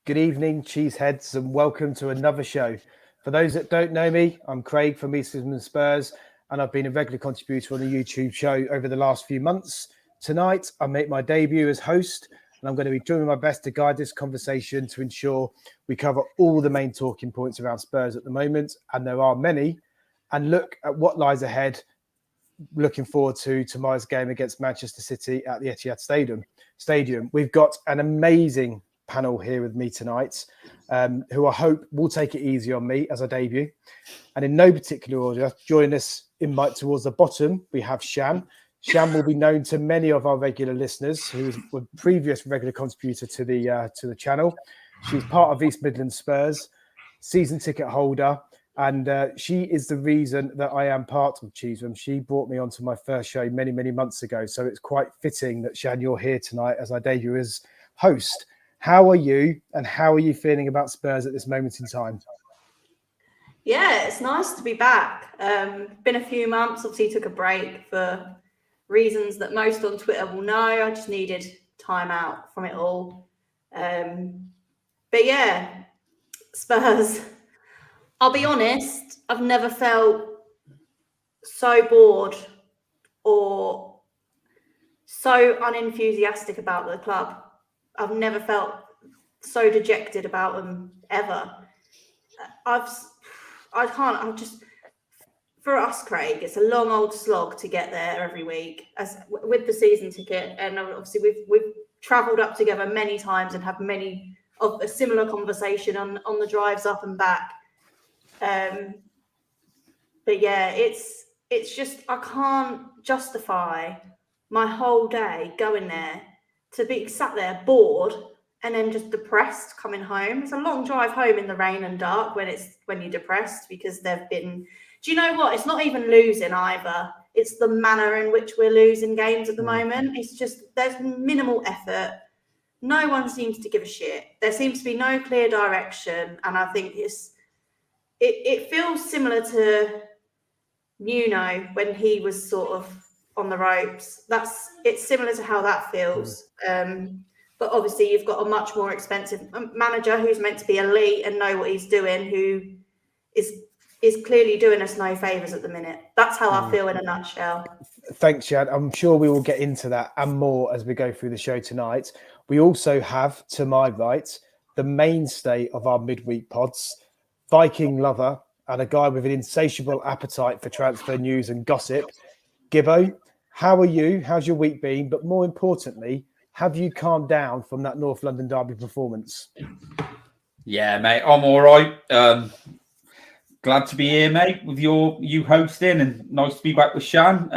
Good evening, cheeseheads, and welcome to another show. For those that don't know me, I'm Craig from East London Spurs, and I've been a regular contributor on the YouTube show over the last few months. Tonight, I make my debut as host, and I'm going to be doing my best to guide this conversation to ensure we cover all the main talking points around Spurs at the moment, and there are many, and look at what lies ahead. Looking forward to tomorrow's game against Manchester City at the Etihad Stadium. We've got an amazing panel here with me tonight, who I hope will take it easy on me as I debut. And in no particular order, join us in towards the bottom, we have Shan. Shan will be known to many of our regular listeners, who was a previous regular contributor to the channel. She's part of East Midlands Spurs, season ticket holder, and she is the reason that I am part of Cheese Room. She brought me onto my first show many, many months ago. So it's quite fitting that, Shan, you're here tonight as I debut as host. How are you, and how are you feeling about Spurs at this moment in time? Yeah, it's nice to be back. Been a few months, obviously took a break for reasons that most on Twitter will know. I just needed time out from it all. But yeah, Spurs. I'll be honest, I've never felt so bored or so unenthusiastic about the club. I've never felt so dejected about them ever. For us, Craig, it's a long old slog to get there every week with the season ticket. And obviously we've travelled up together many times and had many of a similar conversation on the drives up and back. But yeah, it's just, I can't justify my whole day going there to be sat there bored and then just depressed coming home. It's a long drive home in the rain and dark when you're depressed because they've been, do you know what? It's not even losing either. It's the manner in which we're losing games at the moment. It's just, there's minimal effort. No one seems to give a shit. There seems to be no clear direction. And I think it feels similar to Nuno when he was sort of on the ropes. It's similar to how that feels. But obviously you've got a much more expensive manager who's meant to be elite and know what he's doing, who is clearly doing us no favours at the minute. That's how I feel in a nutshell. Thanks, Chad. I'm sure we will get into that and more as we go through the show tonight. We also have, to my right, the mainstay of our midweek pods, Viking lover, and a guy with an insatiable appetite for transfer news and gossip. Gibbo, how are you? How's your week been? But more importantly, have you calmed down from that North London derby performance? Yeah, mate, I'm all right. Glad to be here, mate, with you hosting, and nice to be back with Shan,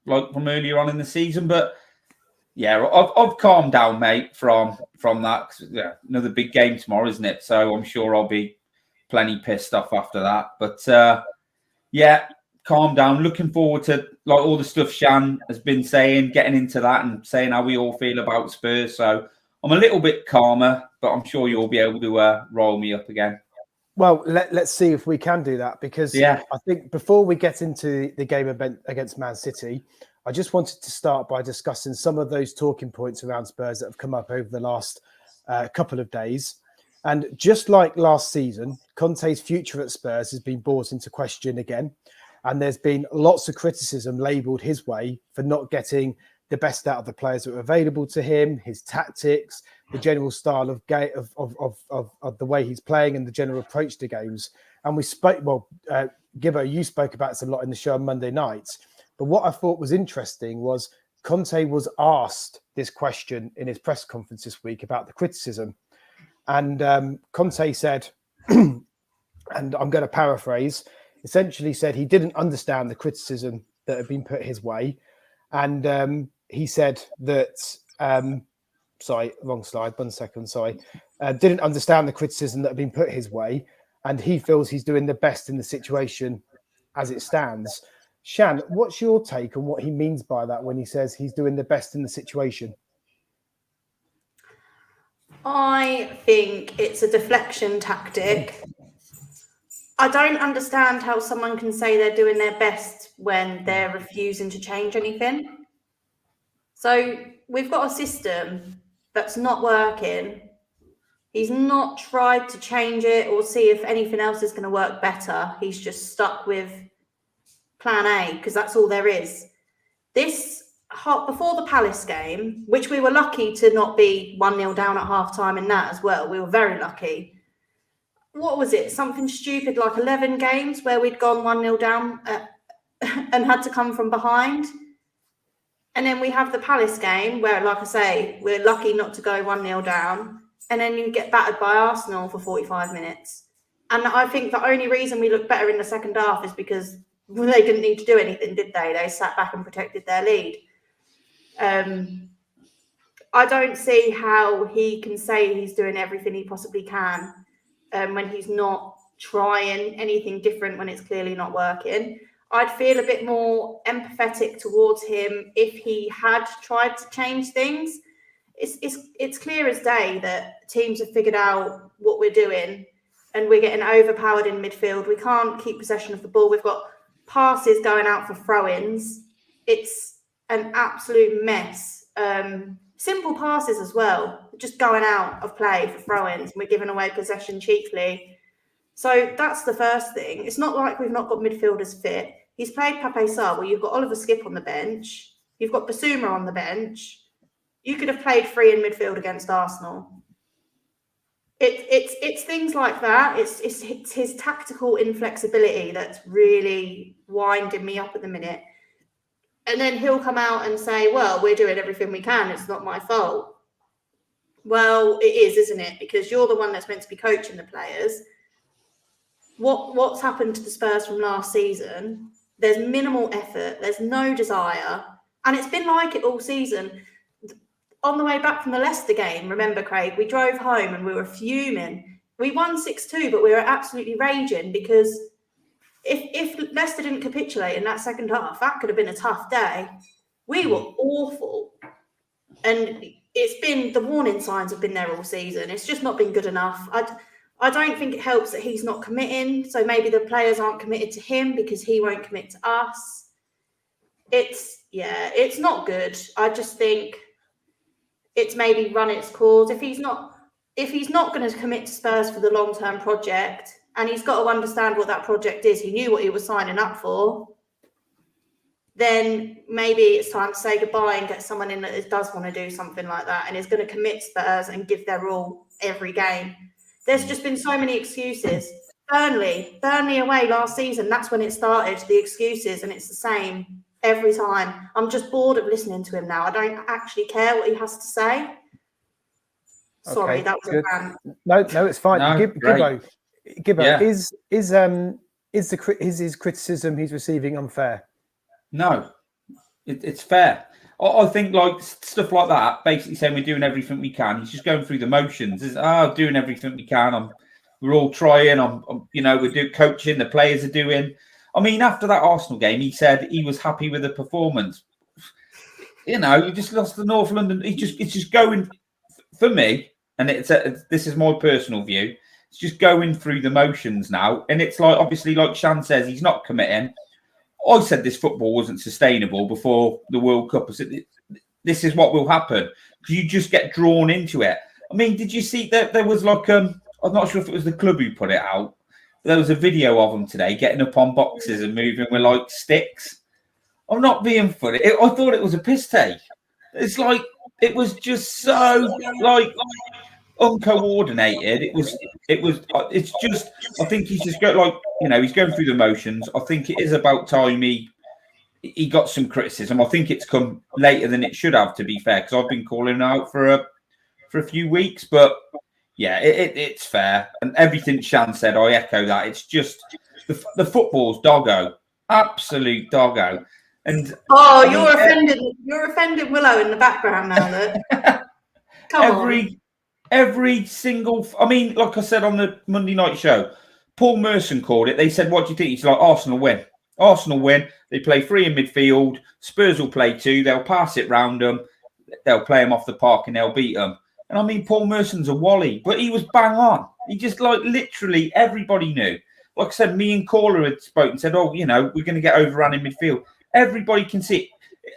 like from earlier on in the season. But yeah, I've calmed down, mate, from that. Yeah, another big game tomorrow, isn't it? So I'm sure I'll be plenty pissed off after that. But yeah, calm down. Looking forward to like all the stuff Shan has been saying, getting into that and saying how we all feel about Spurs. So I'm a little bit calmer, but I'm sure you'll be able to roll me up again. Well, let's see if we can do that, because I think before we get into the game against Man City, I just wanted to start by discussing some of those talking points around Spurs that have come up over the last couple of days. And just like last season, Conte's future at Spurs has been brought into question again. And there's been lots of criticism labelled his way for not getting the best out of the players that were available to him, his tactics, the general style of the way he's playing, and the general approach to games. And we spoke, Gibbo, you spoke about this a lot in the show on Monday night. But what I thought was interesting was Conte was asked this question in his press conference this week about the criticism. And Conte said, and I'm going to paraphrase, essentially said he didn't understand the criticism that had been put his way. And he said that, sorry, wrong slide, 1 second, sorry. Didn't understand the criticism that had been put his way. And he feels he's doing the best in the situation as it stands. Shan, what's your take on what he means by that when he says he's doing the best in the situation? I think it's a deflection tactic. I don't understand how someone can say they're doing their best when they're refusing to change anything. So we've got a system that's not working. He's not tried to change it or see if anything else is going to work better. He's just stuck with plan A because that's all there is. Before the Palace game, which we were lucky to not be 1-0 down at half-time in that as well. We were very lucky. What was it? Something stupid like 11 games where we'd gone 1-0 down and had to come from behind. And then we have the Palace game where, like I say, we're lucky not to go 1-0 down. And then you get battered by Arsenal for 45 minutes. And I think the only reason we looked better in the second half is because they didn't need to do anything, did they? They sat back and protected their lead. I don't see how he can say he's doing everything he possibly can when he's not trying anything different when it's clearly not working. I'd feel a bit more empathetic towards him if he had tried to change things. It's clear as day that teams have figured out what we're doing and we're getting overpowered in midfield. We can't keep possession of the ball. We've got passes going out for throw-ins. It's an absolute mess. Simple passes as well, just going out of play for throw-ins, and we're giving away possession cheaply. So that's the first thing. It's not like we've not got midfielders fit. He's played Pape Sarr, where you've got Oliver Skip on the bench. You've got Basuma on the bench. You could have played 3 in midfield against Arsenal. It's things like that. It's his tactical inflexibility that's really winding me up at the minute. And then he'll come out and say, well, we're doing everything we can. It's not my fault. Well, it is, isn't it? Because you're the one that's meant to be coaching the players. What's happened to the Spurs from last season? There's minimal effort. There's no desire. And it's been like it all season. On the way back from the Leicester game, remember, Craig, we drove home and we were fuming. We won 6-2, but we were absolutely raging because if Leicester didn't capitulate in that second half, that could have been a tough day. We were awful. And the warning signs have been there all season. It's just not been good enough. I don't think it helps that he's not committing. So maybe the players aren't committed to him because he won't commit to us. It's not good. I just think it's maybe run its course. If he's not going to commit to Spurs for the long-term project, and he's got to understand what that project is, he knew what he was signing up for, then maybe it's time to say goodbye and get someone in that does want to do something like that and is going to commit Spurs and give their all every game. There's just been so many excuses. Burnley away last season, that's when it started, the excuses, and it's the same every time. I'm just bored of listening to him now. I don't actually care what he has to say. Sorry, okay, that was good. A rant. No, it's fine. No, Gibbo, yeah. Is his criticism he's receiving unfair? No, it's fair. I think like stuff like that, basically saying we're doing everything we can. He's just going through the motions. Doing everything we can. We're all trying. We're doing coaching. The players are doing. I mean, after that Arsenal game, he said he was happy with the performance. You just lost the North London. It's just going for me, and this is my personal view. It's just going through the motions now, and it's like obviously, like Shan says, he's not committing. I said this football wasn't sustainable before the World Cup. I said this is what will happen because you just get drawn into it. I mean, did you see that there was like I'm not sure if it was the club who put it out. There was a video of them today getting up on boxes and moving with like sticks. I'm not being funny. I thought it was a piss take. It's like it was just so like uncoordinated. It's just. I think he's just he's going through the motions. I think it is about time he got some criticism. I think it's come later than it should have, to be fair, because I've been calling him out for a few weeks, but. Yeah, it's fair. And everything Shan said, I echo that. It's just the football's doggo. Absolute doggo. And you're offending Willow in the background now, look. Every single like I said on the Monday night show, Paul Merson called it. They said, what do you think? He's like, Arsenal win. Arsenal win. They play 3 in midfield. Spurs will play 2. They'll pass it round them. They'll play them off the park and they'll beat them. And I mean, Paul Merson's a wally, but he was bang on. He just literally everybody knew. Like I said, me and Caller had spoken and said, we're going to get overrun in midfield. Everybody can see it.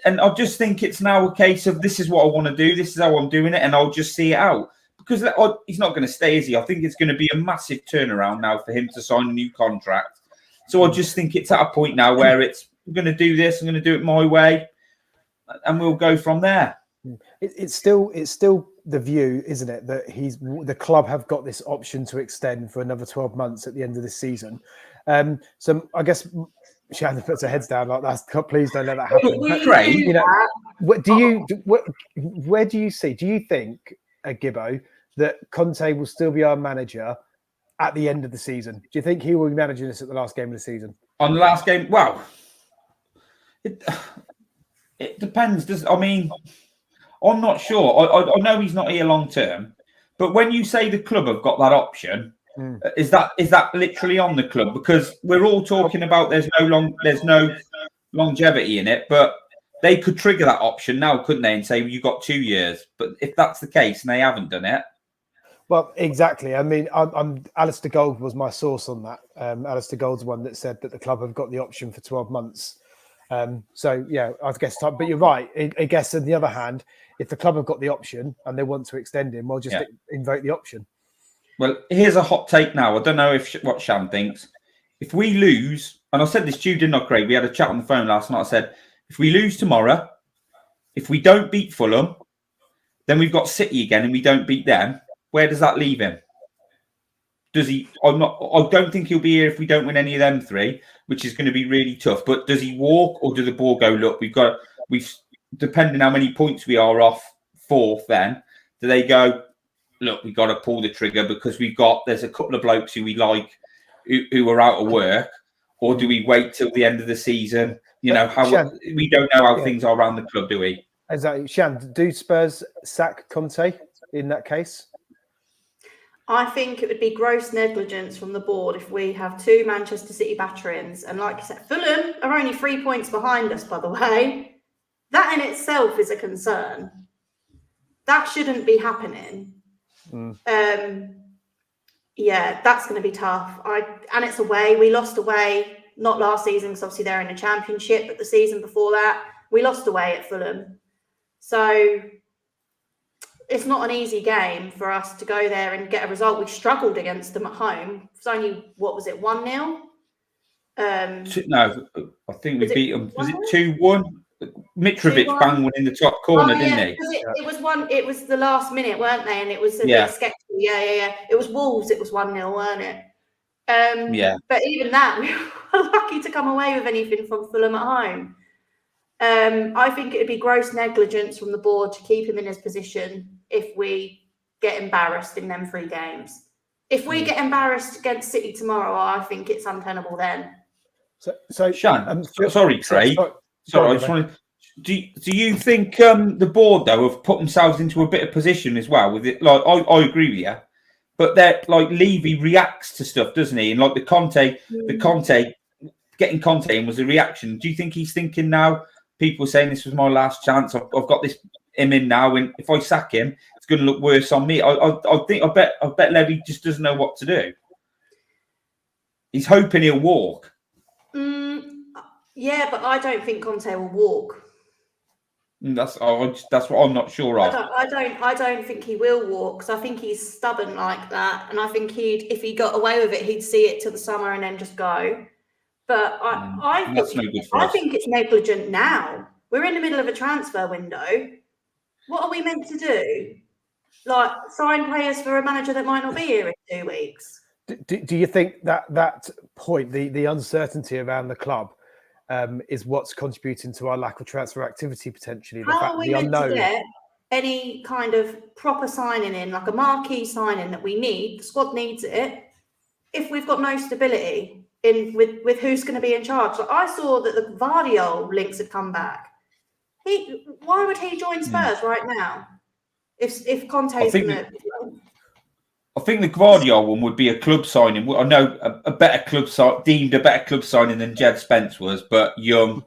And I just think it's now a case of this is what I want to do. This is how I'm doing it. And I'll just see it out. because he's not going to stay, is he? I think it's going to be a massive turnaround now for him to sign a new contract. So I just think it's at a point now where it's, I'm going to do this, I'm going to do it my way, and we'll go from there. It's still the view, isn't it, that the club have got this option to extend for another 12 months at the end of this season. So I guess Shannon puts her heads down like that. Please don't let that happen. Great. You know, where do you see? Do you think, Gibbo, that Conte will still be our manager at the end of the season? Do you think he will be managing us at the last game of the season? On the last game, well, it depends. I'm not sure. I know he's not here long term, but when you say the club have got that option, is that literally on the club? Because we're all talking about there's no longevity in it, but they could trigger that option now, couldn't they? And say, well, you've got 2 years. But if that's the case and they haven't done it. Well, exactly. I mean, I'm Alistair Gold was my source on that. Alistair Gold's one that said that the club have got the option for 12 months. So, yeah, I guess, but you're right. I guess on the other hand, if the club have got the option and they want to extend him, well, just invoke the option. Well, here's a hot take now. I don't know what Shan thinks. If we lose, and I said this to you, didn't I, Craig? We had a chat on the phone last night. I said, if we lose tomorrow, if we don't beat Fulham, then we've got City again and we don't beat them. Where does that leave him? Does he? I don't think he'll be here if we don't win any of them three, which is going to be really tough. But does he walk, or does the ball go? Look, we've depending how many points we are off fourth. Then do they go? Look, we've got to pull the trigger because there's a couple of blokes who we like who are out of work, or do we wait till the end of the season? You know we don't know how things are around the club, do we? Exactly, Shan. Do Spurs sack Conte in that case? I think it would be gross negligence from the board if we have 2 Manchester City batterings. And like you said, Fulham are only 3 points behind us, by the way. That in itself is a concern. That shouldn't be happening. Yeah, that's going to be tough. And it's away. We lost away, not last season, because obviously they're in the Championship, but the season before that, we lost away at Fulham. So it's not an easy game for us to go there and get a result. We struggled against them at home. It's only, 1-0? No, I think we beat them. Was it 2-1? Mitrovic banged one in the top corner, didn't he? It was one. It was the last minute, weren't they? And it was a bit sketchy. Yeah. It was Wolves. It was 1-0, weren't it? But even that, we were lucky to come away with anything from Fulham at home. I think it would be gross negligence from the board to keep him in his position if we get embarrassed in them 3 games. If we get embarrassed against City tomorrow, I think it's untenable then. So Shan, sorry, Craig. Sorry, I just wanted. Do you think the board though have put themselves into a bit of position as well with it? Like I agree with you, but that like Levy reacts to stuff, doesn't he? And like the Conte getting Conte in was a reaction. Do you think he's thinking now? People saying this was my last chance. I've got him in now, and if I sack him, it's going to look worse on me. I bet Levy just doesn't know what to do. He's hoping he'll walk. Yeah, but I don't think Conte will walk. That's what I'm not sure of. I don't think he will walk because I think he's stubborn like that, and I think if he got away with it, he'd see it till the summer and then just go. But I think it's negligent now. We're in the middle of a transfer window. What are we meant to do? Like sign players for a manager that might not be here in 2 weeks? Do you think that point, the uncertainty around the club, is what's contributing to our lack of transfer activity potentially? How are we meant to get any kind of proper signing in, like a marquee signing that we need? The squad needs it. If we've got no stability with who's going to be in charge. So I saw that the Gvardiol links had come back. Why would he join Spurs right now? If Conte's going to... I think the Gvardiol one would be a club signing. I know a better club deemed a better club signing than Jed Spence was, but young.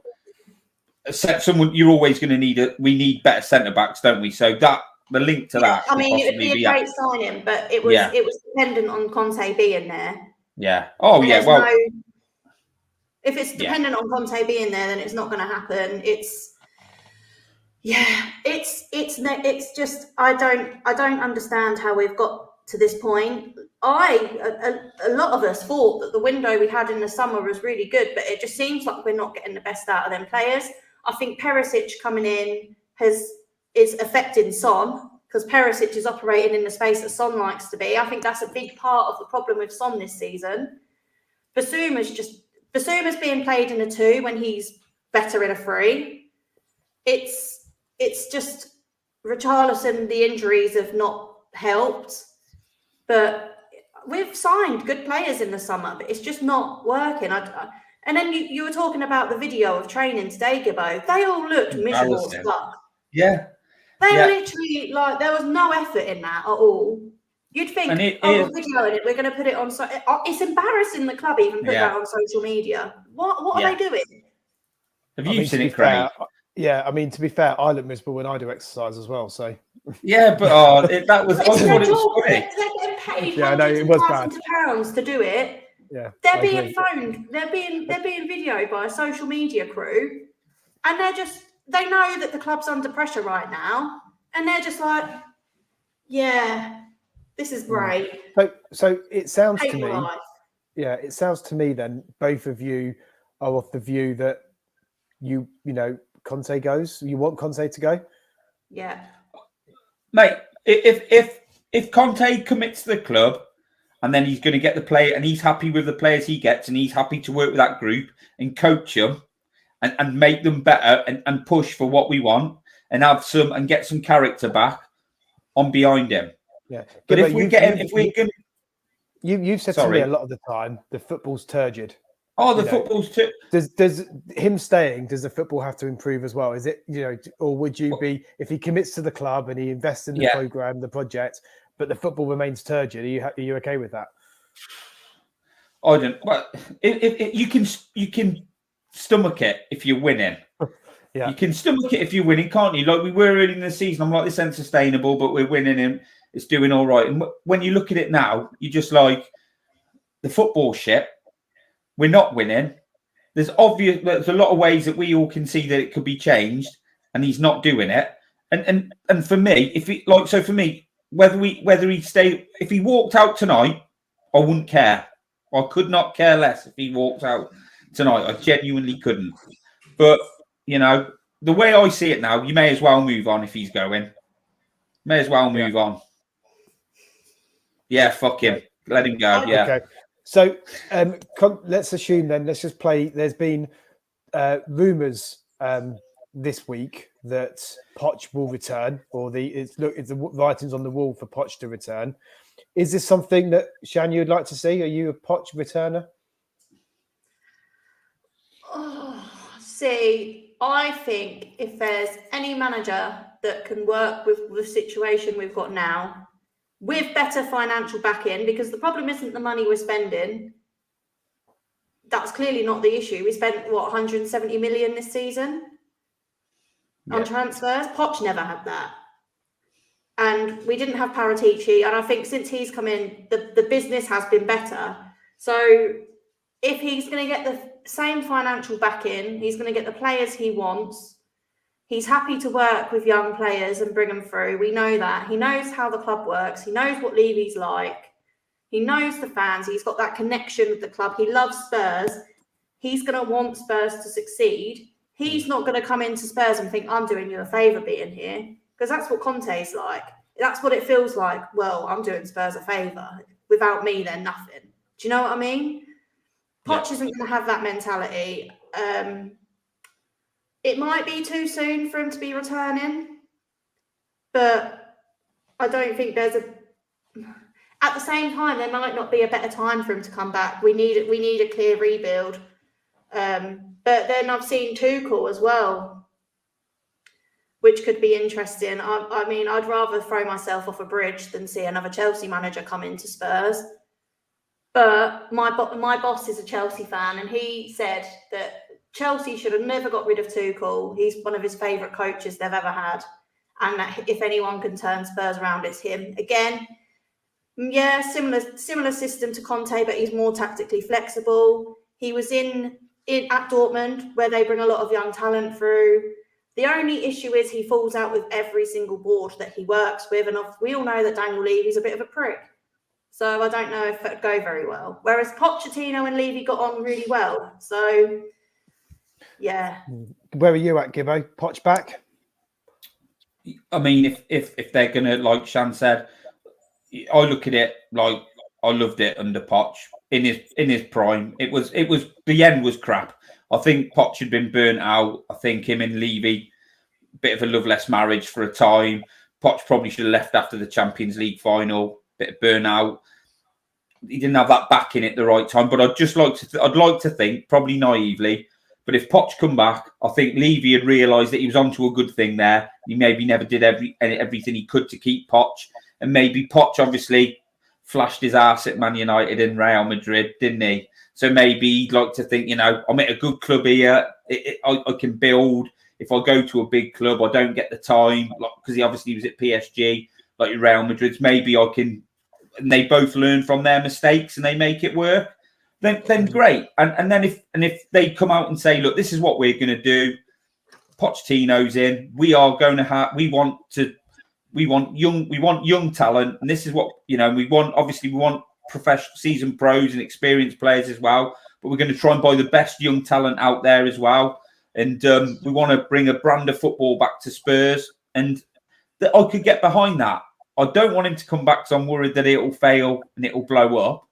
Someone you're always going to need. We need better centre backs, don't we? So that the link to that. I mean, it would be a great signing, but it was dependent on Conte being there. Yeah. Oh, and yeah. Well, if it's dependent on Conte being there, then it's not going to happen. Yeah, it's just I don't understand how we've got to this point. A lot of us thought that the window we had in the summer was really good, but it just seems like we're not getting the best out of them players. I think Paratici coming in is affecting Son, because Paratici is operating in the space that Son likes to be. I think that's a big part of the problem with Son this season. Bissouma's being played in a 2 when he's better in a 3. It's just Richarlison, the injuries have not helped, but we've signed good players in the summer, but it's just not working. And then you were talking about the video of training today, Gibbo. They all looked miserable as fuck. Yeah. They literally, like, there was no effort in that at all. You'd think, we're videoing it, we're going to put it on. It's embarrassing the club even put that on social media. What are they doing? Have you seen it, Craig? Yeah, I mean, to be fair, I look miserable when I do exercise as well. So yeah, but that was funny. They're getting paid £100,000 to do it. Yeah, they're being phoned. They're being videoed by a social media crew, and they know that the club's under pressure right now, and they're just like, yeah, this is great. So it sounds to me. Yeah, it sounds to me then both of you are of the view that you know. Conte goes. You want Conte to go? Yeah, mate. If Conte commits to the club, and then he's going to get the player, and he's happy with the players he gets, and he's happy to work with that group and coach them, and make them better, and push for what we want, and get some character back on behind him. Yeah, but you've said to me a lot of the time the football's turgid. Oh, the football's too. Does him staying? Does the football have to improve as well? Is it or would you be if he commits to the club and he invests in the program, the project, but the football remains turgid? Are you okay with that? I don't. Well, if you can stomach it if you're winning. Yeah, you can stomach it if you're winning, can't you? Like we were early in the season. I'm like, this ain't sustainable, but we're winning and it's doing all right. And when you look at it now, you're just like the football shit. We're not winning. There's a lot of ways that we all can see that it could be changed, and he's not doing it. And for me, whether he stayed, if he walked out tonight, I wouldn't care. I could not care less if he walked out tonight. I genuinely couldn't. But the way I see it now, you may as well move on if he's going. May as well move on. Yeah, fuck him. Let him go. Yeah. Okay. So let's assume then, let's just play. There's been rumours this week that Poch will return, or it's the writings on the wall for Poch to return. Is this something that, Shan, you'd like to see? Are you a Poch returner? See, I think if there's any manager that can work with the situation we've got now, with better financial backing, because the problem isn't the money we're spending. That's clearly not the issue. We spent, 170 million this season on transfers. Poch never had that. And we didn't have Paratici. And I think since he's come in, the business has been better. So if he's going to get the same financial backing, he's going to get the players he wants. He's happy to work with young players and bring them through. We know that. He knows how the club works. He knows what Levy's like. He knows the fans. He's got that connection with the club. He loves Spurs. He's going to want Spurs to succeed. He's not going to come into Spurs and think, I'm doing you a favour being here. Because that's what Conte's like. That's what it feels like. Well, I'm doing Spurs a favour. Without me, they're nothing. Do you know what I mean? Poch isn't going to have that mentality. It might be too soon for him to be returning, but I don't think there's at the same time, there might not be a better time for him to come back. We need a clear rebuild. But then I've seen Tuchel as well, which could be interesting. I mean, I'd rather throw myself off a bridge than see another Chelsea manager come into Spurs. But my boss is a Chelsea fan, and he said that Chelsea should have never got rid of Tuchel. He's one of his favourite coaches they've ever had. And that if anyone can turn Spurs around, it's him. Again, yeah, similar system to Conte, but he's more tactically flexible. He was in at Dortmund, where they bring a lot of young talent through. The only issue is he falls out with every single board that he works with. And we all know that Daniel Levy's a bit of a prick. So I don't know if it'd go very well. Whereas Pochettino and Levy got on really well. So, yeah. Where are you at, Gibbo? Poch back? I mean, if they're going to, like Shan said, I look at it like I loved it under Poch in his prime. It was the end was crap. I think Poch had been burnt out. I think him and Levy, bit of a loveless marriage for a time. Poch probably should have left after the Champions League final. Bit of burnout. He didn't have that back in at the right time. But I'd like to think, probably naively, but if Poch come back, I think Levy had realised that he was onto a good thing there. He maybe never did everything he could to keep Poch, and maybe Poch obviously flashed his ass at Man United and Real Madrid, didn't he? So maybe he'd like to think, I'm at a good club here. I can build. If I go to a big club, I don't get the time, because he obviously was at PSG, like Real Madrid's. Maybe I can, and they both learn from their mistakes and they make it work. Then great. And then if they come out and say, look, this is what we're going to do. Pochettino's in. We are going to have. We want young talent, and this is what we want. Obviously, we want professional, seasoned pros and experienced players as well. But we're going to try and buy the best young talent out there as well. And we want to bring a brand of football back to Spurs, and that I could get behind that. I don't want him to come back because I'm worried that it'll fail and it'll blow up.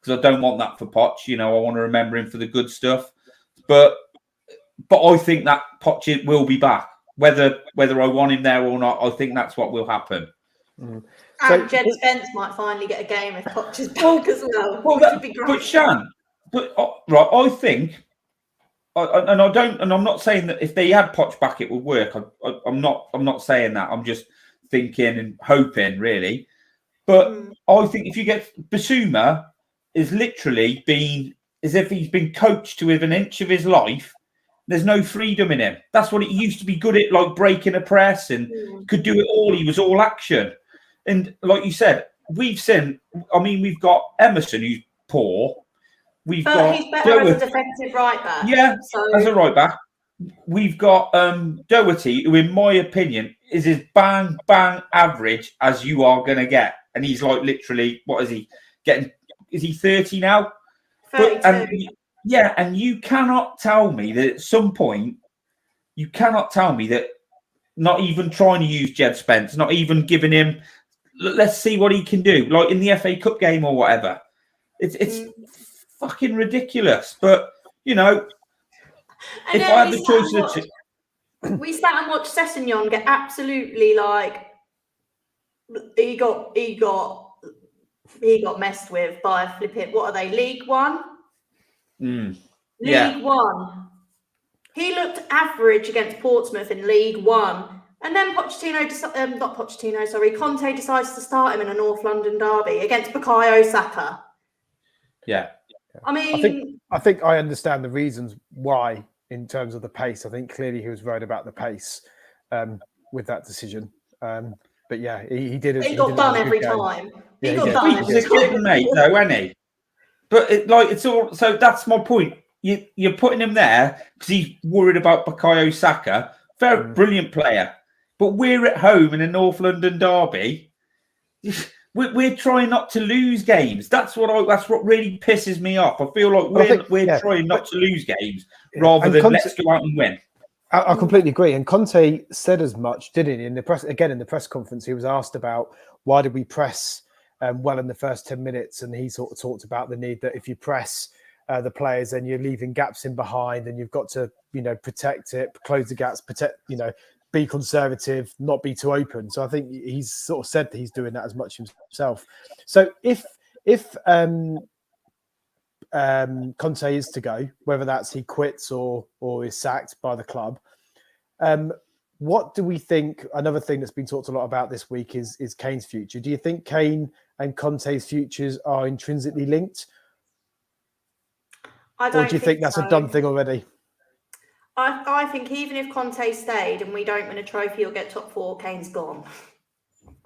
Because I don't want that for Poch. I want to remember him for the good stuff. But I think that Poch will be back. Whether I want him there or not, I think that's what will happen. And Jed Spence might finally get a game if Poch is back as well. Which would be great. But Shan, right, I think, and I'm not saying that if they had Poch back it would work. I'm not saying that. I'm just thinking and hoping, really. But I think if you get Basuma, is literally been as if he's been coached to within an inch of his life. There's no freedom in him. That's what he used to be good at, like breaking a press and could do it all. He was all action. And like you said, we've got Emerson, who's poor. He's better as a defensive right back. Yeah, as a right back. We've got Doherty, who in my opinion is as bang average as you are going to get. And he's like literally, what is he getting? Is he 30 now? 32. And you cannot tell me that at some point, not even trying to use Jed Spence, not even giving him, let's see what he can do, like in the FA Cup game or whatever. It's fucking ridiculous. But, if I had the choice of we sat and watched Sessegnon get absolutely he got messed with by flipping. What are they? League One. League One. He looked average against Portsmouth in League One, and then Conte decides to start him in a North London derby against Bukayo Saka. Yeah. I mean, I think I understand the reasons why in terms of the pace. I think clearly he was worried about the pace with that decision. But yeah, he did. He got done every time. Yeah, he got done every He's a good mate, though, isn't he? But it's all. So that's my point. You're putting him there because he's worried about Bukayo Saka. Very brilliant player, but we're at home in a North London derby. We're trying not to lose games. That's what really pisses me off. I feel like we're trying not to lose games rather than let's go out and win. I completely agree. And Conte said as much, didn't he? In the press conference, he was asked about why did we press well in the first 10 minutes, and he sort of talked about the need that if you press the players, then you're leaving gaps in behind, and you've got to protect it, close the gaps, be conservative, not be too open. So I think he's sort of said that he's doing that as much himself. So if Conte is to go, whether that's he quits or is sacked by the club, what do we think? Another thing that's been talked a lot about this week is Kane's future. Do you think Kane and Conte's futures are intrinsically linked? I don't. Or do you think that's a done thing already? I think even if Conte stayed and we don't win a trophy or get top 4, Kane's gone.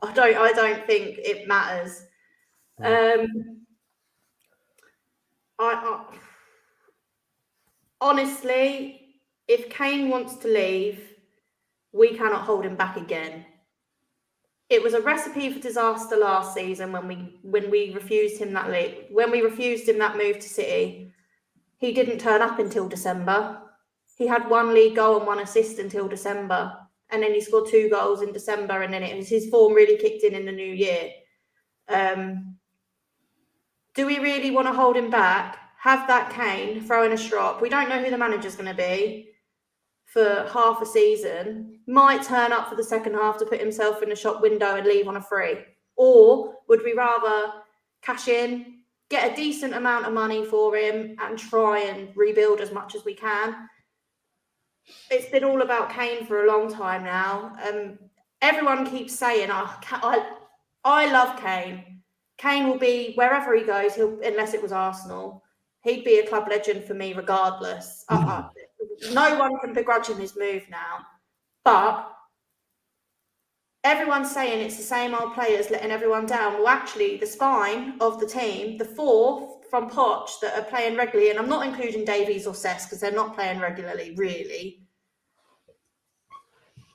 I don't think it matters. I honestly, if Kane wants to leave, we cannot hold him back again. It was a recipe for disaster last season when we refused him that move to City. He didn't turn up until December. He had 1 league goal and 1 assist until December. And then he scored 2 goals in December, and then his form really kicked in the new year. Do we really want to hold him back? Have that Kane throwing a strop? We don't know who the manager's going to be for half a season. Might turn up for the second half to put himself in the shop window and leave on a free. Or would we rather cash in, get a decent amount of money for him and try and rebuild as much as we can? It's been all about Kane for a long time now. Everyone keeps saying, I love Kane. Kane will be, wherever he goes, unless it was Arsenal, he'd be a club legend for me regardless. No one can begrudge him his move now. But everyone's saying it's the same old players letting everyone down. Well, actually, the spine of the team, the 4 from Poch that are playing regularly, and I'm not including Davies or Cess because they're not playing regularly, really.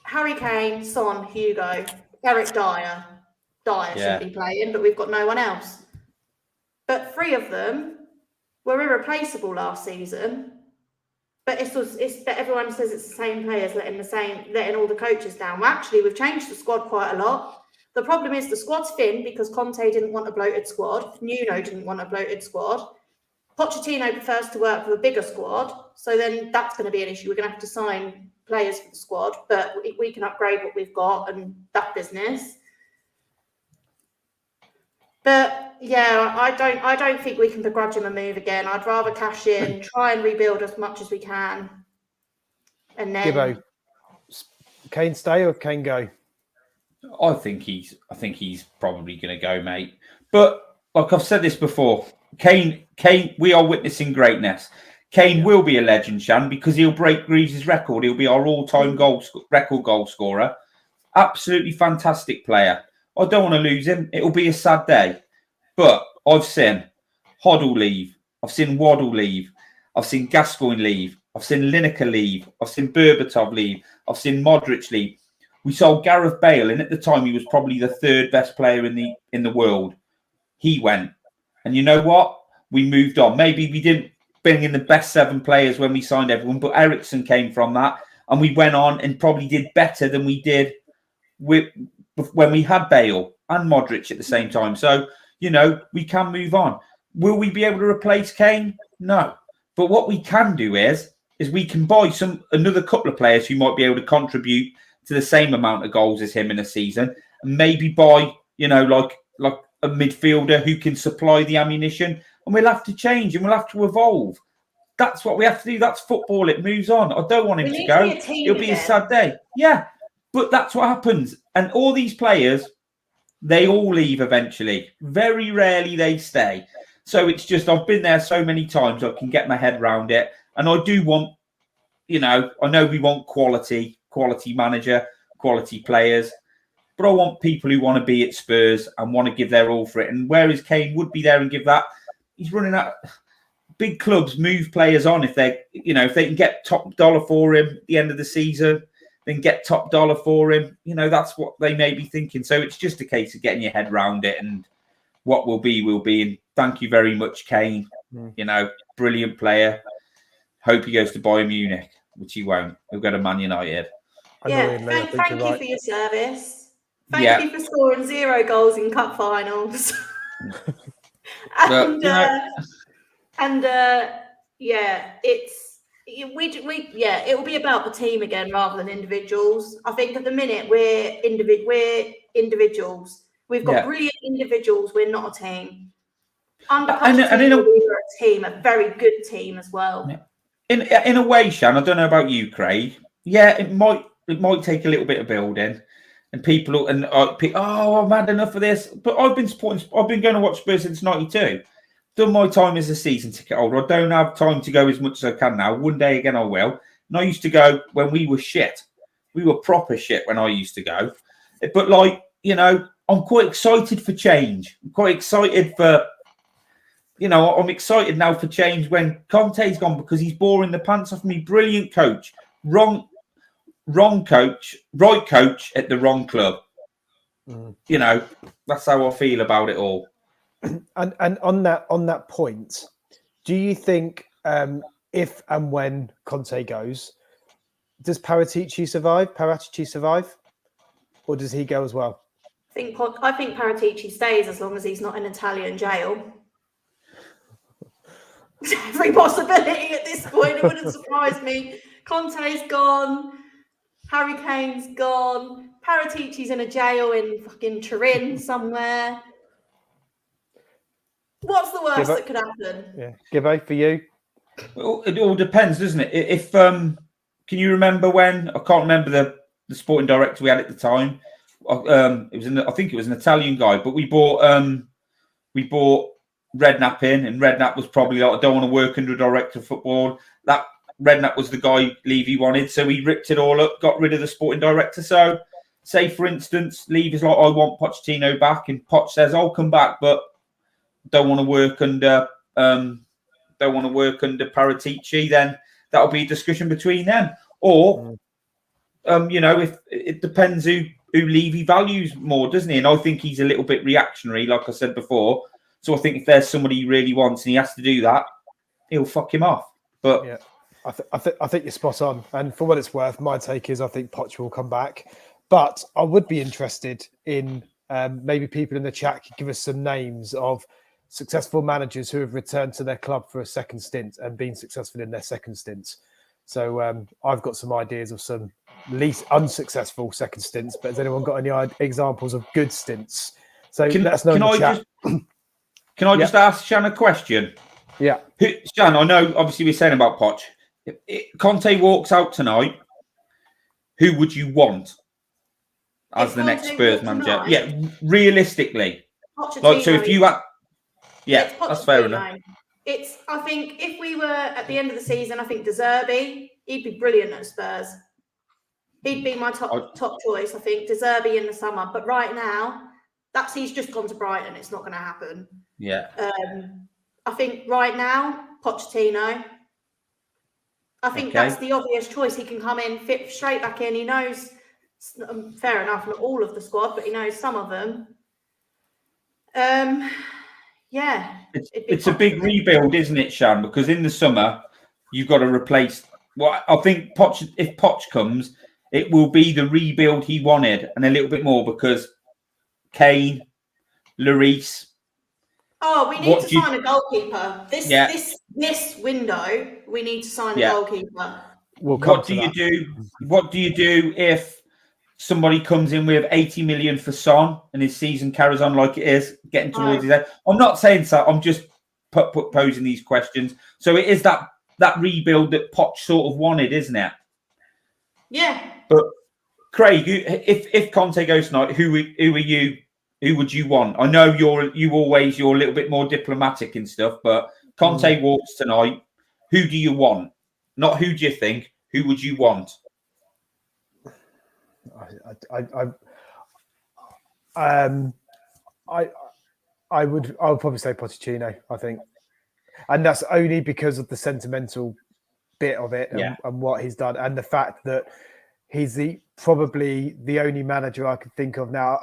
Harry Kane, Son, Hugo, Eric Dyer. Dyer shouldn't be playing, but we've got no one else. But 3 of them were irreplaceable last season. But it's that everyone says it's the same players letting all the coaches down. Well, actually, we've changed the squad quite a lot. The problem is the squad's thin because Conte didn't want a bloated squad. Nuno didn't want a bloated squad. Pochettino prefers to work with a bigger squad. So then that's going to be an issue. We're going to have to sign players for the squad, but we can upgrade what we've got and that business. But yeah, I don't think we can begrudge him a move again. I'd rather cash in, try and rebuild as much as we can, and then Gibbo, Kane stay or Kane go? I think he's probably going to go, mate. But like I've said this before, Kane, we are witnessing greatness. Kane will be a legend, Shan, because he'll break Greaves' record. He'll be our all-time record goal scorer. Absolutely fantastic player. I don't want to lose him. It'll be a sad day. But I've seen Hoddle leave. I've seen Waddle leave. I've seen Gascoigne leave. I've seen Lineker leave. I've seen Berbatov leave. I've seen Modric leave. We sold Gareth Bale, and at the time he was probably the 3rd best player in the world. He went. And you know what? We moved on. Maybe we didn't bring in the best 7 players when we signed everyone, but Eriksen came from that. And we went on and probably did better than we did when we had Bale and Modric at the same time. So, we can move on. Will we be able to replace Kane? No. But what we can do is we can buy another couple of players who might be able to contribute to the same amount of goals as him in a season, and maybe buy, like a midfielder who can supply the ammunition. And we'll have to change and we'll have to evolve. That's what we have to do. That's football. It moves on. I don't want him to go. It'll be a sad day. Yeah, but that's what happens. And all these players, they all leave eventually. Very rarely they stay. So it's just, I've been there so many times, I can get my head around it. And I do want, I know we want quality manager, quality players, but I want people who want to be at Spurs and want to give their all for it. And whereas Kane would be there and give that, he's running out. Big clubs move players on if they can get top dollar for him at the end of the season, then get top dollar for him. That's what they may be thinking. So it's just a case of getting your head around it, and what will be will be. And thank you very much, Kane. Brilliant player. Hope he goes to Bayern Munich, which he won't. He'll go to Man United. Thank you for your service. Thank you for scoring 0 goals in cup finals. It will be about the team again rather than individuals. I think at the minute we're individuals. We've got brilliant individuals. We're not a team. Under Pochettino, we were a team, a very good team as well. Yeah. In a way, Shan, I don't know about you, Craig. Yeah, it might take a little bit of building, and people I've had enough of this. But I've been going to watch Spurs since '92. Done my time as a season ticket holder. I don't have time to go as much as I can now. One day again I will. And I used to go when we were shit. We were proper shit when I used to go. But I'm quite excited for change. I'm quite excited for, I'm excited now for change when Conte's gone, because he's boring the pants off me. Brilliant coach. Wrong. wrong coach, right coach at the wrong club. You know, that's how I feel about it all. And on that point, do you think if and when Conte goes, does Paratici survive, or does he go as well? I think Paratici stays as long as he's not in Italian jail. Every possibility at this point. It wouldn't surprise me. Conte's gone. Harry Kane's gone. Paratici's in a jail in fucking Turin somewhere. What's the worst that could happen? Yeah, Gibbo, for you? Well, it all depends, doesn't it? If can you remember when? I can't remember the sporting director we had at the time. I think it was an Italian guy, but we bought Redknapp in, and Redknapp was probably like, I don't want to work under a director of football. That Redknapp was the guy Levy wanted, so he ripped it all up, got rid of the sporting director. So, say for instance, Levy's like, I want Pochettino back, and Poch says, I'll come back, but don't want to work under Paratici. Then that'll be a discussion between them. Or, if it depends who Levy values more, doesn't he? And I think he's a little bit reactionary, like I said before. So I think if there's somebody he really wants and he has to do that, he'll fuck him off. But yeah, I think you're spot on. And for what it's worth, my take is I think Poch will come back. But I would be interested in maybe people in the chat could give us some names of successful managers who have returned to their club for a second stint and been successful in their second stints. So I've got some ideas of some least unsuccessful second stints, but has anyone got any examples of good stints? So let us know in the chat. Can I just ask Shan a question? Yeah. Shan, I know obviously we're saying about Poch. If Conte walks out tonight, who would you want as the next Spurs manager? Yeah, realistically. Pochettino. Like, so if you had... Yeah, that's fair enough. I think if we were at the end of the season, I think De Zerbi, he'd be brilliant at Spurs. He'd be my top choice, I think. De Zerbi in the summer. But right now, he's just gone to Brighton. It's not going to happen. Yeah. I think right now, Pochettino. I think that's the obvious choice. He can come in, fit straight back in. He knows, fair enough, not all of the squad, but he knows some of them. Yeah. It's a big rebuild, isn't it, Shan? Because in the summer, you've got to replace... Well, I think if Poch comes, it will be the rebuild he wanted and a little bit more because Kane, Lloris... Oh, we need to sign a goalkeeper. This window, we need to sign a goalkeeper. What do you do? What do you do if somebody comes in with 80 million for Son and his season carries on like it is, getting towards his end? I'm not saying so. I'm just posing these questions. So it is that rebuild that Poch sort of wanted, isn't it? Yeah. But Craig, if Conte goes tonight, who are you? Who would you want? I know you're a little bit more diplomatic and stuff, but Conte walks tonight. Who do you want? Not who do you think? Who would you want? I would probably say Pochettino, I think, and that's only because of the sentimental bit of it and what he's done, and the fact that he's probably the only manager I could think of now.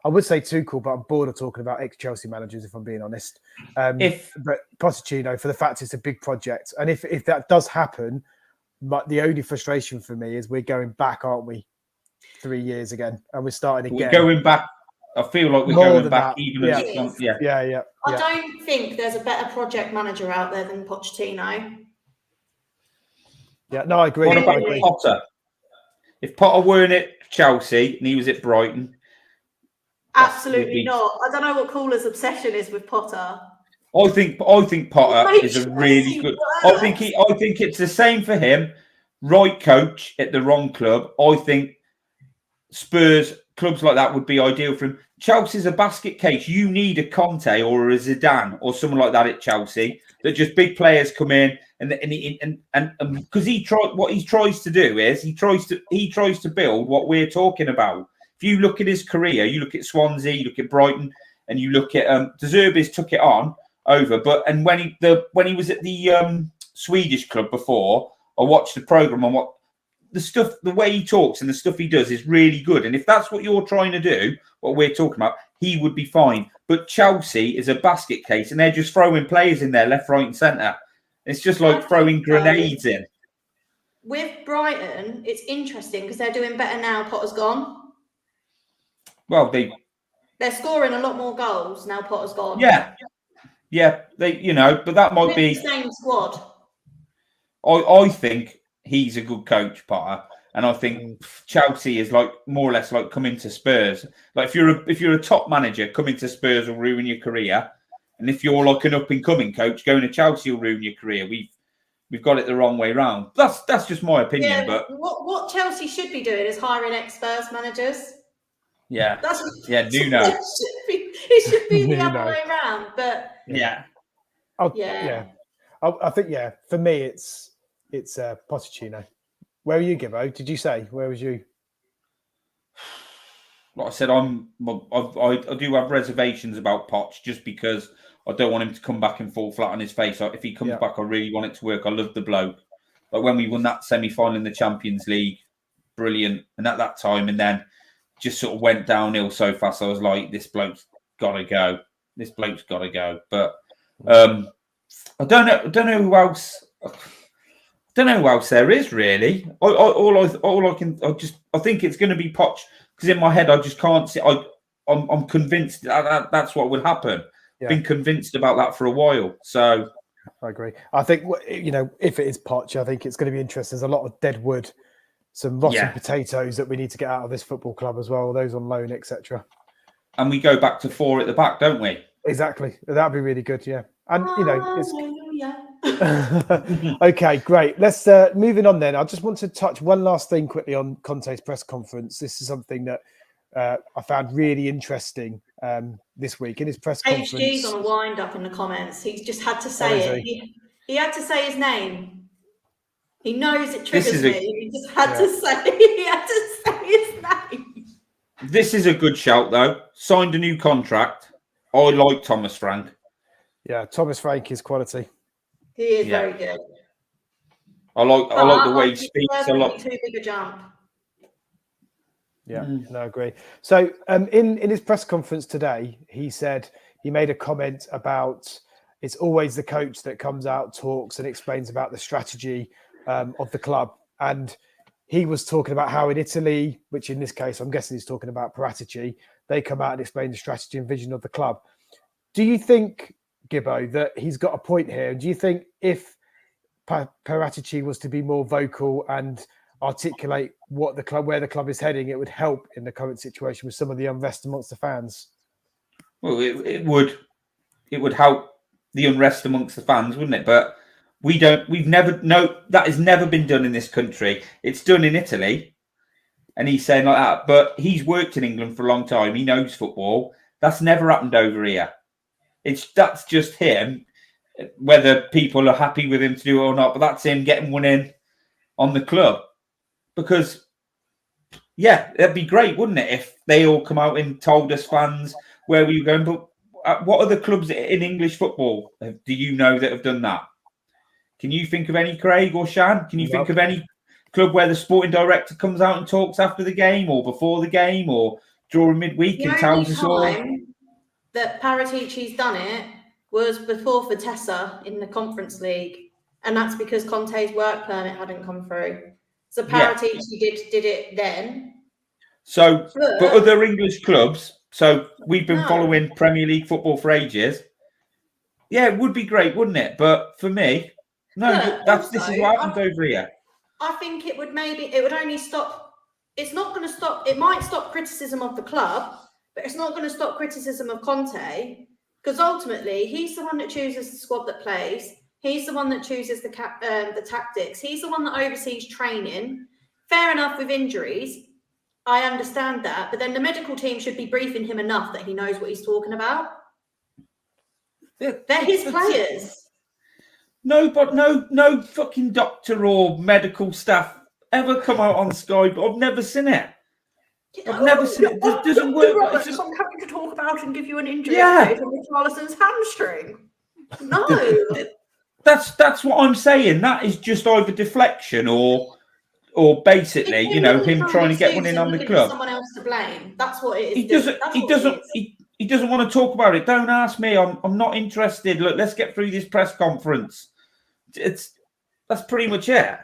I would say Tuchel, but I'm bored of talking about ex-Chelsea managers, if I'm being honest. But Pochettino, for the fact it's a big project, and if that does happen, but the only frustration for me is we're going back, aren't we? 3 years again, and we're starting again. We're going back. I feel like we're going back even. Yeah. I don't think there's a better project manager out there than Pochettino. Yeah, no, I agree. What about Potter? If Potter weren't at Chelsea and he was at Brighton, absolutely not. I don't know what Caller's obsession is with Potter. I think Potter is a really good. I think it's the same for him. Right coach at the wrong club. I think Spurs clubs like that would be ideal for him. Chelsea's a basket case. You need a Conte or a Zidane or someone like that at Chelsea. That just big players come in and because he tries to do is he tries to build what we're talking about. If you look at his career, you look at Swansea, you look at Brighton, and you look at De Zerbi's took it on over. But when he was at the Swedish club before, I watched the program on what the stuff, the way he talks and the stuff he does is really good. And if that's what you're trying to do, what we're talking about, he would be fine. But Chelsea is a basket case, and they're just throwing players in there left, right, and centre. It's just like throwing grenades in. With Brighton, it's interesting because they're doing better now. Potter's gone. Well, they're scoring a lot more goals now. Potter's gone. Yeah, but that might be the same squad. I think he's a good coach, Potter, and I think Chelsea is like more or less like coming to Spurs. Like if you're a top manager, coming to Spurs will ruin your career, and if you're like an up and coming coach, going to Chelsea will ruin your career. We've got it the wrong way round. That's just my opinion. Yeah, but what Chelsea should be doing is hiring ex-Spurs managers. Yeah, Nuno. It should be the other way around. But I think for me it's Pochettino. Where are you, Gibbo? Did you say where was you? Like I said, I do have reservations about Poch just because I don't want him to come back and fall flat on his face. If he comes back, I really want it to work. I love the bloke. But when we won that semi-final in the Champions League, brilliant. And at that time, and then just sort of went downhill so fast, I was like, this bloke's got to go. This bloke's got to go. But I don't know who else. I don't know who else there is really. I think it's going to be Poch because in my head I just can't see. I'm convinced that's what would happen. Yeah. Been convinced about that for a while. So I agree. I think if it is Poch, I think it's going to be interesting. There's a lot of dead wood, some rotten potatoes that we need to get out of this football club as well. Those on loan, etc. And we go back to 4 at the back, don't we? Exactly. That'd be really good. Yeah. And okay, great. Let's moving on then. I just want to touch one last thing quickly on Conte's press conference. This is something that I found really interesting this week in his press conference. HG's on a wind up in the comments. He's just had to say it. He had to say his name. He knows it triggers me. He just had to say. He had to say his name. This is a good shout though. Signed a new contract. I like Thomas Frank. Yeah, Thomas Frank is quality. He is very good. I like the way he speaks a lot. Too big a jump. Yeah, no, I agree. So in his press conference today, he said he made a comment about it's always the coach that comes out, talks and explains about the strategy of the club. And he was talking about how in Italy, which in this case, I'm guessing he's talking about Paratici, they come out and explain the strategy and vision of the club. Do you think, Gibbo, that he's got a point here? Do you think if Paratici was to be more vocal and articulate where the club is heading, it would help in the current situation with some of the unrest amongst the fans? Well, it would help the unrest amongst the fans, wouldn't it? But that has never been done in this country. It's done in Italy. And he's saying like that, but he's worked in England for a long time. He knows football. That's never happened over here. That's just him, whether people are happy with him to do it or not, but that's him getting one in on the club. Because, that'd be great, wouldn't it, if they all come out and told us fans where we were going. But what other clubs in English football do you know that have done that? Can you think of any, Craig or Shan? Can you think of any club where the sporting director comes out and talks after the game or before the game or during midweek and tells us all? That Paratici's done it was before Vitesse in the Conference League, and that's because Conte's work permit hadn't come through. So Paratici did it then. So, but other English clubs, so we've been following Premier League football for ages. Yeah, it would be great, wouldn't it? But for me, this is what happens over here. I think it would only stop. It's not going to stop. It might stop criticism of the club, but it's not going to stop criticism of Conte, because ultimately he's the one that chooses the squad that plays. He's the one that chooses the tactics. He's the one that oversees training. Fair enough with injuries. I understand that. But then the medical team should be briefing him enough that he knows what he's talking about. They're his players. No fucking doctor or medical staff ever come out on Sky. I've never seen it. I've never seen it. It doesn't work. I'm happy to talk about and give you an injury update on Richarlison's hamstring. No. That's what I'm saying. That is just either deflection or or basically, him trying to get one in on the club. Someone else to blame. That's what it is. He doesn't want to talk about it. Don't ask me. I'm not interested. Look, let's get through this press conference. That's pretty much it.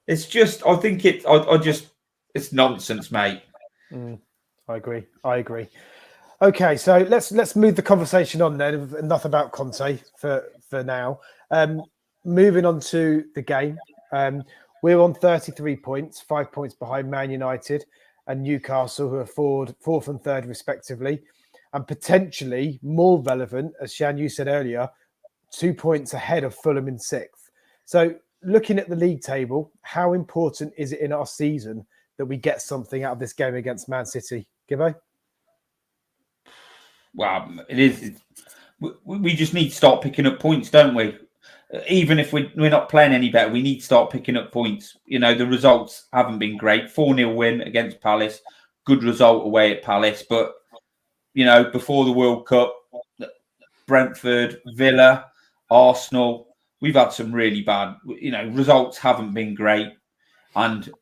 It's just, I think it's nonsense, mate. I agree. Okay, so let's move the conversation on then. Enough about Conte for now. Moving on to the game. We're on 33 points, 5 points behind Man United and Newcastle, who are fourth and third respectively, and potentially more relevant, as Shan, you said earlier, 2 points ahead of Fulham in sixth. So looking at the league table, how important is it in our season that we get something out of this game against Man City? Gibbo? Well, it is. We just need to start picking up points, don't we? Even if we're not playing any better, we need to start picking up points. The results haven't been great. 4-0 win against Palace. Good result away at Palace. But, before the World Cup, Brentford, Villa, Arsenal, we've had some really bad, results haven't been great. And,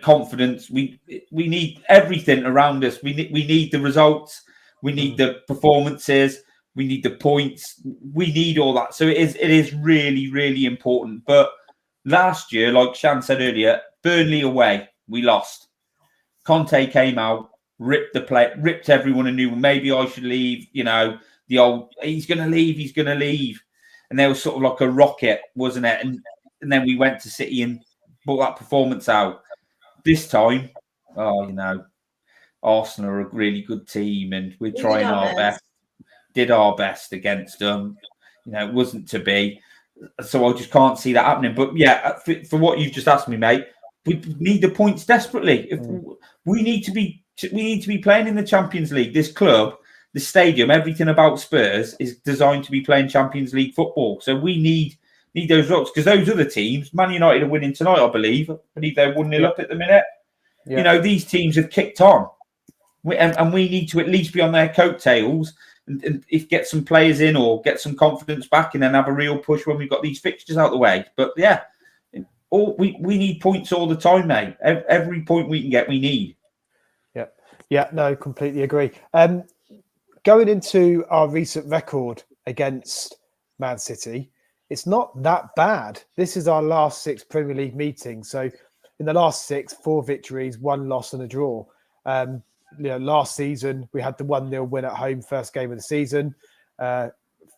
confidence, we need everything around us. We need the results. We need the performances. We need the points. We need all that. So it is really, really important. But last year, like Shan said earlier, Burnley away, we lost. Conte came out, ripped everyone a new one. Maybe I should leave, the old, he's going to leave. And there was sort of like a rocket, wasn't it? And then we went to City and brought that performance out. This time, Arsenal are a really good team and we're trying our best. Did our best against them. It wasn't to be. So I just can't see that happening. But yeah, for what you've just asked me, mate, we need the points desperately. We need to be playing in the Champions League. This club, the stadium, everything about Spurs is designed to be playing Champions League football. So we need those results because those other teams, Man United are winning tonight, I believe. I believe they're 1-0 up at the minute. Yeah. These teams have kicked on. And we need to at least be on their coattails and if get some players in or get some confidence back and then have a real push when we've got these fixtures out the way. But yeah, we need points all the time, mate. Every point we can get, we need. Yeah, no, completely agree. Going into our recent record against Man City, it's not that bad. This is our last 6 Premier League meetings. So in the last 6, 4 victories, 1 loss and a draw. Last season, we had the 1-0 win at home, first game of the season. The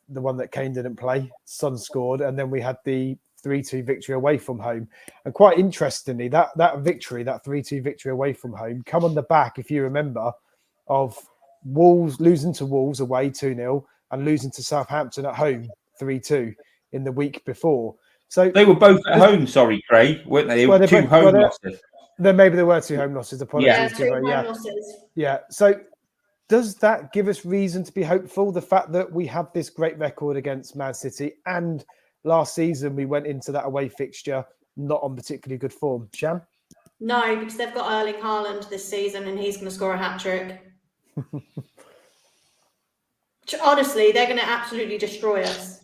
one that Kane didn't play, Son scored. And then we had the 3-2 victory away from home. And quite interestingly, that victory, that 3-2 victory away from home, come on the back, if you remember, of Wolves losing to Wolves away 2-0 and losing to Southampton at home 3-2 in the week before. So they were both at home, sorry, Craig, weren't they? They were two home losses. Then maybe there were 2 home losses. Apologies. Yeah, 2 home losses. Yeah. So does that give us reason to be hopeful? The fact that we have this great record against Man City and last season we went into that away fixture not on particularly good form. Sham? No, because they've got Erling Haaland this season and he's going to score a hat-trick. Honestly, they're going to absolutely destroy us.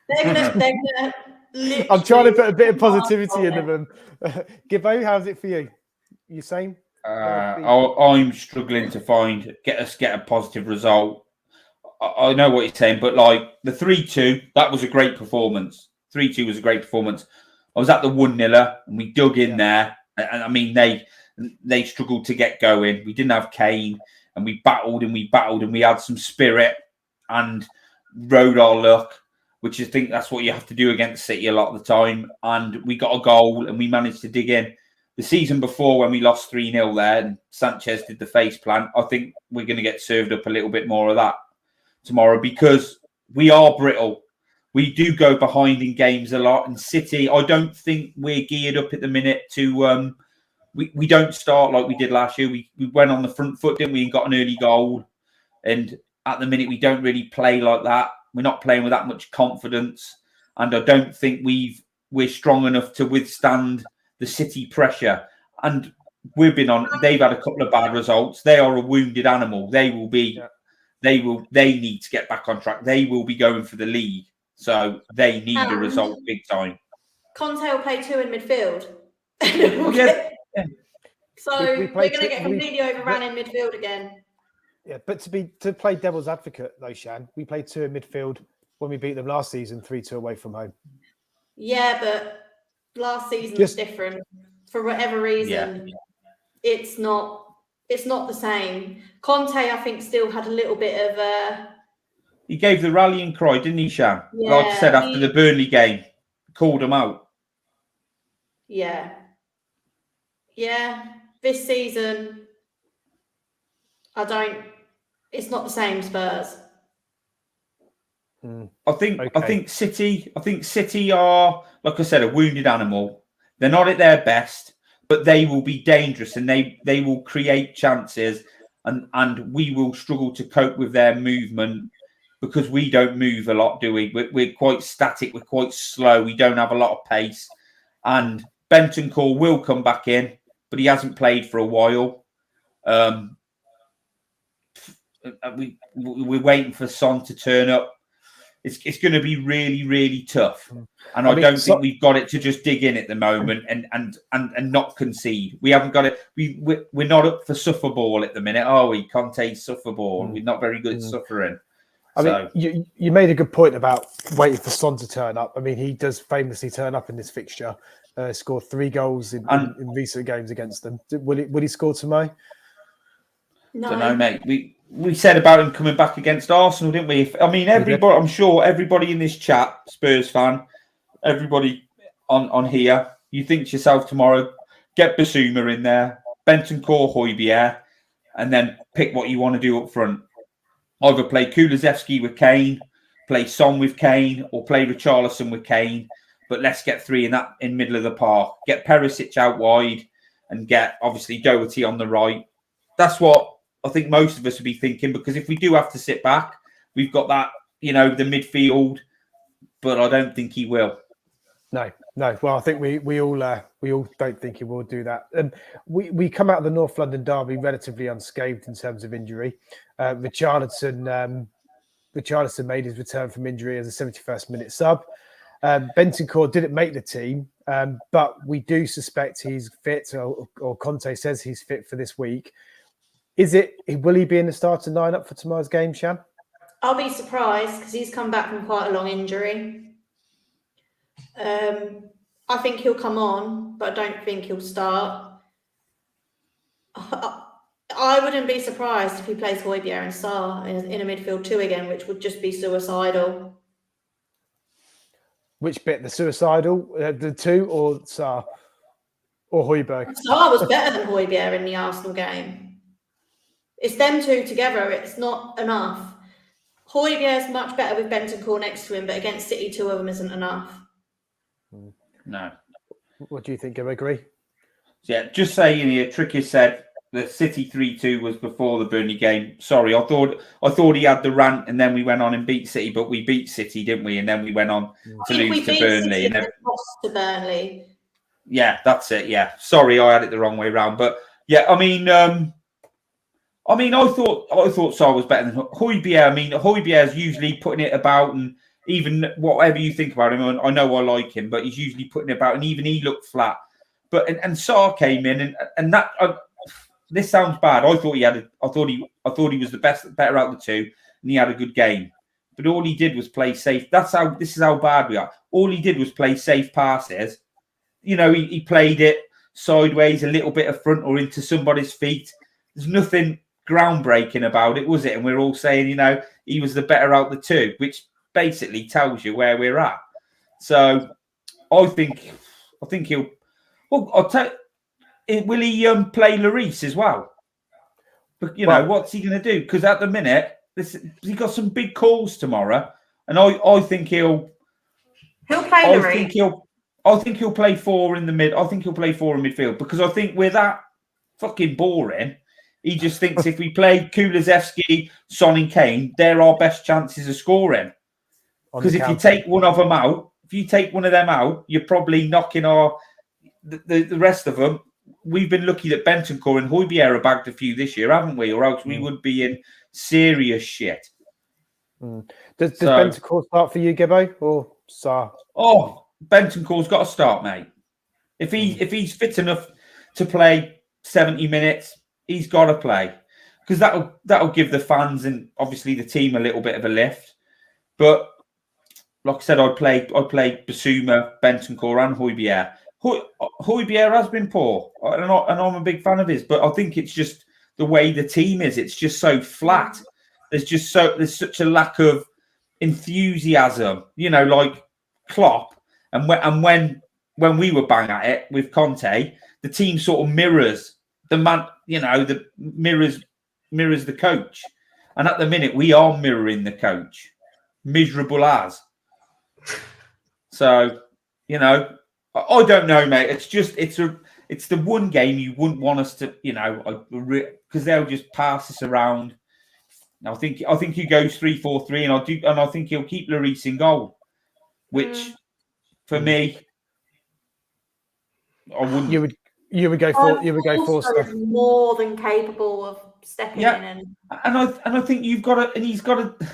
They're going to I'm trying to put a bit of positivity into them. Gibbo, how's it for you? You same? I'm struggling to get a positive result. I know what you're saying, but like the 3-2, that was a great performance. 3-2 was a great performance. I was at the 1-0 and we dug in there. And I mean, they struggled to get going. We didn't have Kane and we battled and we had some spirit and rode our luck, which I think that's what you have to do against City a lot of the time. And we got a goal and we managed to dig in. The season before when we lost 3-0 there and Sanchez did the face plant, I think we're going to get served up a little bit more of that tomorrow because we are brittle. We do go behind in games a lot. And City, I don't think we're geared up at the minute to... We don't start like we did last year. We went on the front foot, didn't we, and got an early goal. And at the minute, we don't really play like that. We're not playing with that much confidence. And I don't think we're strong enough to withstand the City pressure. And they've had a couple of bad results. They are a wounded animal. They need to get back on track. They will be going for the league. So they need a result big time. Conte will play 2 in midfield. So we're going to get completely overrun in midfield again. Yeah, but to play devil's advocate though, Shan, we played 2 in midfield when we beat them last season, 3-2 away from home. Yeah, but last season was different. For whatever reason, it's not the same. Conte, I think, still had a little bit of He gave the rallying cry, didn't he, Shan? Yeah, like I said, after the Burnley game, called him out. Yeah. This season, it's not the same Spurs. I think City are, like I said, a wounded animal. They're not at their best, but they will be dangerous and they will create chances and we will struggle to cope with their movement because we don't move a lot, do we? We're quite static, we're quite slow, we don't have a lot of pace. And Brentancur will come back in, but he hasn't played for a while. We're waiting for Son to turn up. It's going to be really, really tough. And I don't think we've got it to just dig in at the moment and not concede. We haven't got it. We're not up for suffer ball at the minute, are we? Conte's suffer ball. We're not very good at suffering. I mean, you made a good point about waiting for Son to turn up. I mean, he does famously turn up in this fixture. Scored 3 goals in recent games against them. Will he score tomorrow? No. Don't know, mate. We said about him coming back against Arsenal, didn't we? Everybody, I'm sure everybody in this chat, Spurs fan, everybody on here, you think to yourself tomorrow, get Basuma in there, Brentancur, Hojbjerg, and then pick what you want to do up front. Either play Kulusevski with Kane, play Son with Kane, or play Richarlison with Kane. But let's get 3 in middle of the park. Get Paratici out wide and get, obviously, Doherty on the right. That's what I think most of us would be thinking, because if we do have to sit back, we've got that, the midfield, but I don't think he will. No. Well, I think we all don't think he will do that. We come out of the North London derby relatively unscathed in terms of injury. Richarlison made his return from injury as a 71st minute sub. Brentancur didn't make the team, but we do suspect he's fit, or Conte says he's fit for this week. Will he be in the starting lineup for tomorrow's game, Shan? I'll be surprised because he's come back from quite a long injury. I think he'll come on, but I don't think he'll start. I wouldn't be surprised if he plays Hojbjerg and Sarr in a midfield 2 again, which would just be suicidal. Which bit? The suicidal? The 2 or Sarr? Or Hojbjerg? Sarr was better than Hojbjerg in the Arsenal game. It's them 2 together. It's not enough. Hojbjerg's much better with Brentancur next to him, but against City, 2 of them isn't enough. No. What do you think? Do you agree? Yeah, just saying here, Tricky said the City 3-2 was before the Burnley game. Sorry, I thought he had the rant and then we went on and beat City, but we beat City, didn't we? And then we went on to lose to Burnley. City and then lost to Burnley. Yeah, that's it. Yeah, sorry, I had it the wrong way around. But yeah, I thought Sarr was better than Hojbjerg. Hojbjerg's usually putting it about, and even whatever you think about him, I know I like him, but he's usually putting it about, and even he looked flat. But and Sarr came in, and that this sounds bad. I thought he was the better out of the 2, and he had a good game. But all he did was play safe. This is how bad we are. All he did was play safe passes. He played it sideways, a little bit of front or into somebody's feet. There's nothing groundbreaking about it, was it? And we're all saying, he was the better out of the 2, which basically tells you where we're at. So I think he'll. Well, I'll tell. Will he play Lloris as well? But what's he going to do? Because at the minute, he got some big calls tomorrow, and I think he'll play Lloris. I think he'll play 4 in the mid. I think he'll play 4 in midfield, because I think we're that fucking boring. He just thinks if we play Kulusevski, Son and Kane, they're our best chances of scoring. Because if you take one of them out, you're probably knocking the rest of them. We've been lucky that Brentancur and Hojbjerg have bagged a few this year, haven't we? Or else we would be in serious shit. Does Brentancur start for you, Gibbo, or Sarr? Oh, Bentancur's got to start, mate. If he's fit enough to play 70 minutes, he's got to play, because that'll give the fans and obviously the team a little bit of a lift. But like I said, I'd play Bissouma, Bentancur, and Hojbjerg. Hojbjerg has been poor, and I'm a big fan of his, but I think it's just the way the team is. It's just so flat. There's such a lack of enthusiasm, like Klopp. And when we were bang at it with Conte, the team sort of mirrors the man, mirrors the coach. And at the minute, we are mirroring the coach, miserable as. So, I don't know, mate. It's the one game you wouldn't want us to, because they'll just pass us around. I think he goes 3-4-3, and I think he'll keep Lloris in goal, which for me, I wouldn't. You would go for stuff. More than capable of stepping in, and I think you've got to, and he's got to.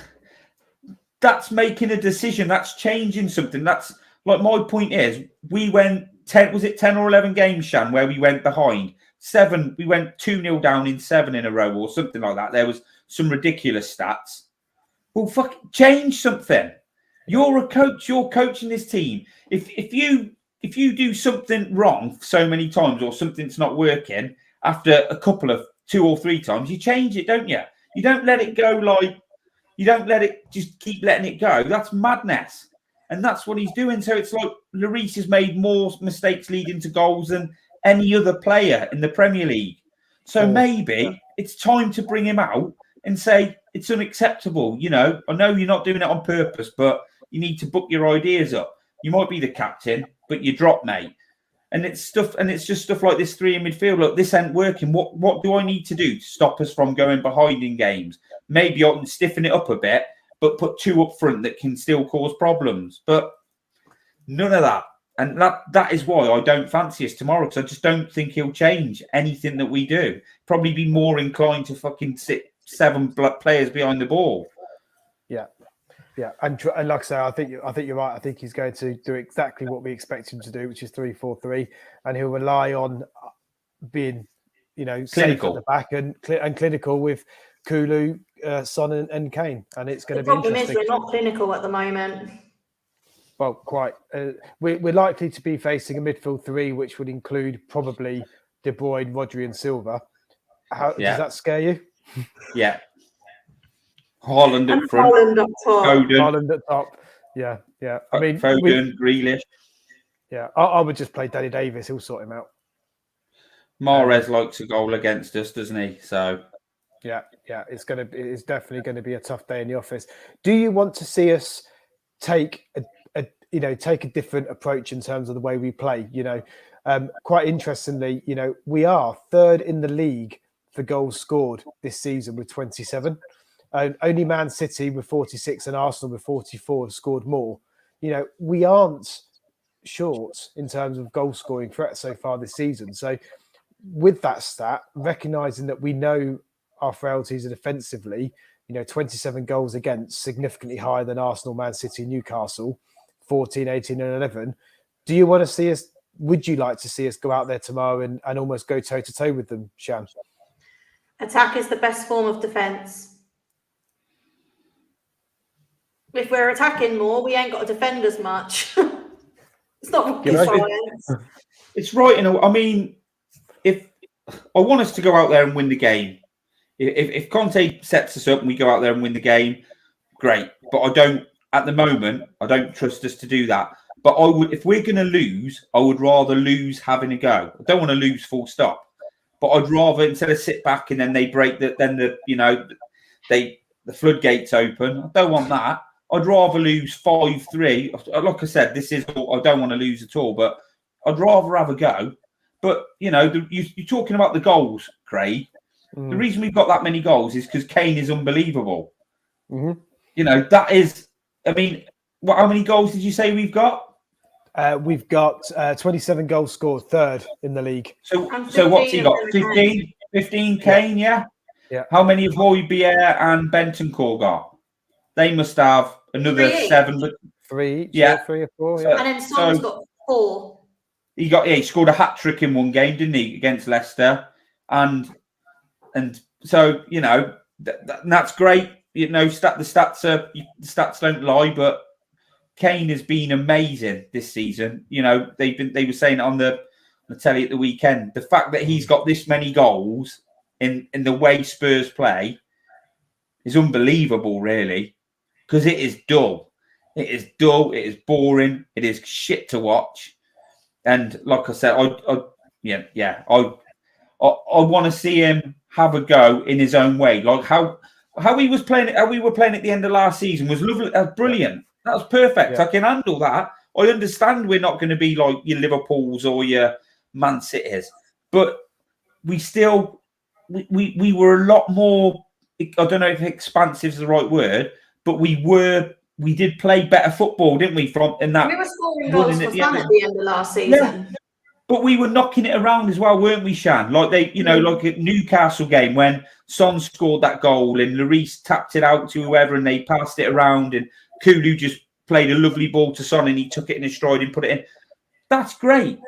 That's making a decision. That's changing something. That's like, my point is, we went 10. Was it 10 or 11 games, Shan, where we went behind 7? We went 2-0 down in 7 in a row or something like that. There was some ridiculous stats. Well, change something. You're a coach. You're coaching this team. If you do something wrong so many times, or something's not working after a couple of 2 or 3 times, you change it, don't you? You don't let it go like. You don't let it just keep letting it go. That's madness. And that's what he's doing. So it's like Lloris has made more mistakes leading to goals than any other player in the Premier League. So maybe it's time to bring him out and say it's unacceptable. I know you're not doing it on purpose, but you need to book your ideas up. You might be the captain, but you drop, mate. And it's just stuff like this 3 in midfield. Look, this ain't working. What do I need to do to stop us from going behind in games? Maybe I can stiffen it up a bit, but put 2 up front that can still cause problems. But none of that. And that is why I don't fancy us tomorrow, because I just don't think he'll change anything that we do. Probably be more inclined to fucking sit 7 players behind the ball. Yeah, and like I say, I think you're right. I think he's going to do exactly what we expect him to do, which is 3-4-3, and he'll rely on being, clinical safe at the back and clinical with Kulu, Son, and Kane, and it's going to be interesting. The problem is we're not clinical at the moment. Well, quite. We're likely to be facing a midfield 3, which would include probably De Bruyne, Rodri, and Silva. Does that scare you? Yeah. Haaland up front. Haaland up top. Yeah. I mean, Foden, Grealish. Yeah, I would just play Danny Davis. He'll sort him out. Mahrez likes a goal against us, doesn't he? So. Yeah. It's definitely going to be a tough day in the office. Do you want to see us take a different approach in terms of the way we play? Quite interestingly, we are 3rd in the league for goals scored this season with 27. Only Man City with 46 and Arsenal with 44 have scored more. We aren't short in terms of goal scoring threat so far this season. So with that stat, recognising that we know our frailties are defensively, 27 goals against, significantly higher than Arsenal, Man City, Newcastle, 14, 18 and 11. Do you want to see us, would you like to see us go out there tomorrow and almost go toe-to-toe with them, Shan? Attack is the best form of defence. If we're attacking more, we ain't got to defend as much. It's not rocket science. It's right. If I want us to go out there and win the game, if Conte sets us up and we go out there and win the game, great. But at the moment, I don't trust us to do that. But I would, if we're going to lose, I would rather lose having a go. I don't want to lose full stop. But I'd rather, instead of sit back and then they break the floodgates open. I don't want that. I'd rather lose 5-3. Like I said, I don't want to lose at all, but I'd rather have a go. But, you're talking about the goals, Craig. The reason we've got that many goals is because Kane is unbelievable. Mm-hmm. That is, how many goals did you say we've got? We've got 27 goals scored, 3rd in the league. So what's he got? 15 Kane, yeah? How many have Hojbjerg and Bentancur got? They must have another 7. 3 each, Yeah. 3 or 4. Yeah. And then Son's got 4. He scored a hat trick in one game, didn't he, against Leicester, and so that's great. The stats don't lie, but Kane has been amazing this season. They were saying it on the telly at the weekend. The fact that he's got this many goals in the way Spurs play is unbelievable, really, because it is dull. It is dull. It is boring. It is shit to watch. And like I said, I want to see him have a go in his own way. Like how he was playing, how we were playing at the end of last season was lovely. Brilliant. That was perfect. Yeah. I can handle that. I understand we're not going to be like your Liverpools or your Man Cities, but we were a lot more. I don't know if expansive is the right word, but we did play better football, didn't we? We were scoring goals for fun at the end of last season. Yeah. But we were knocking it around as well, weren't we, Shan? Like like at Newcastle game when Son scored that goal and Lloris tapped it out to whoever and they passed it around and Kulu just played a lovely ball to Son and he took it in his stride and put it in. That's great.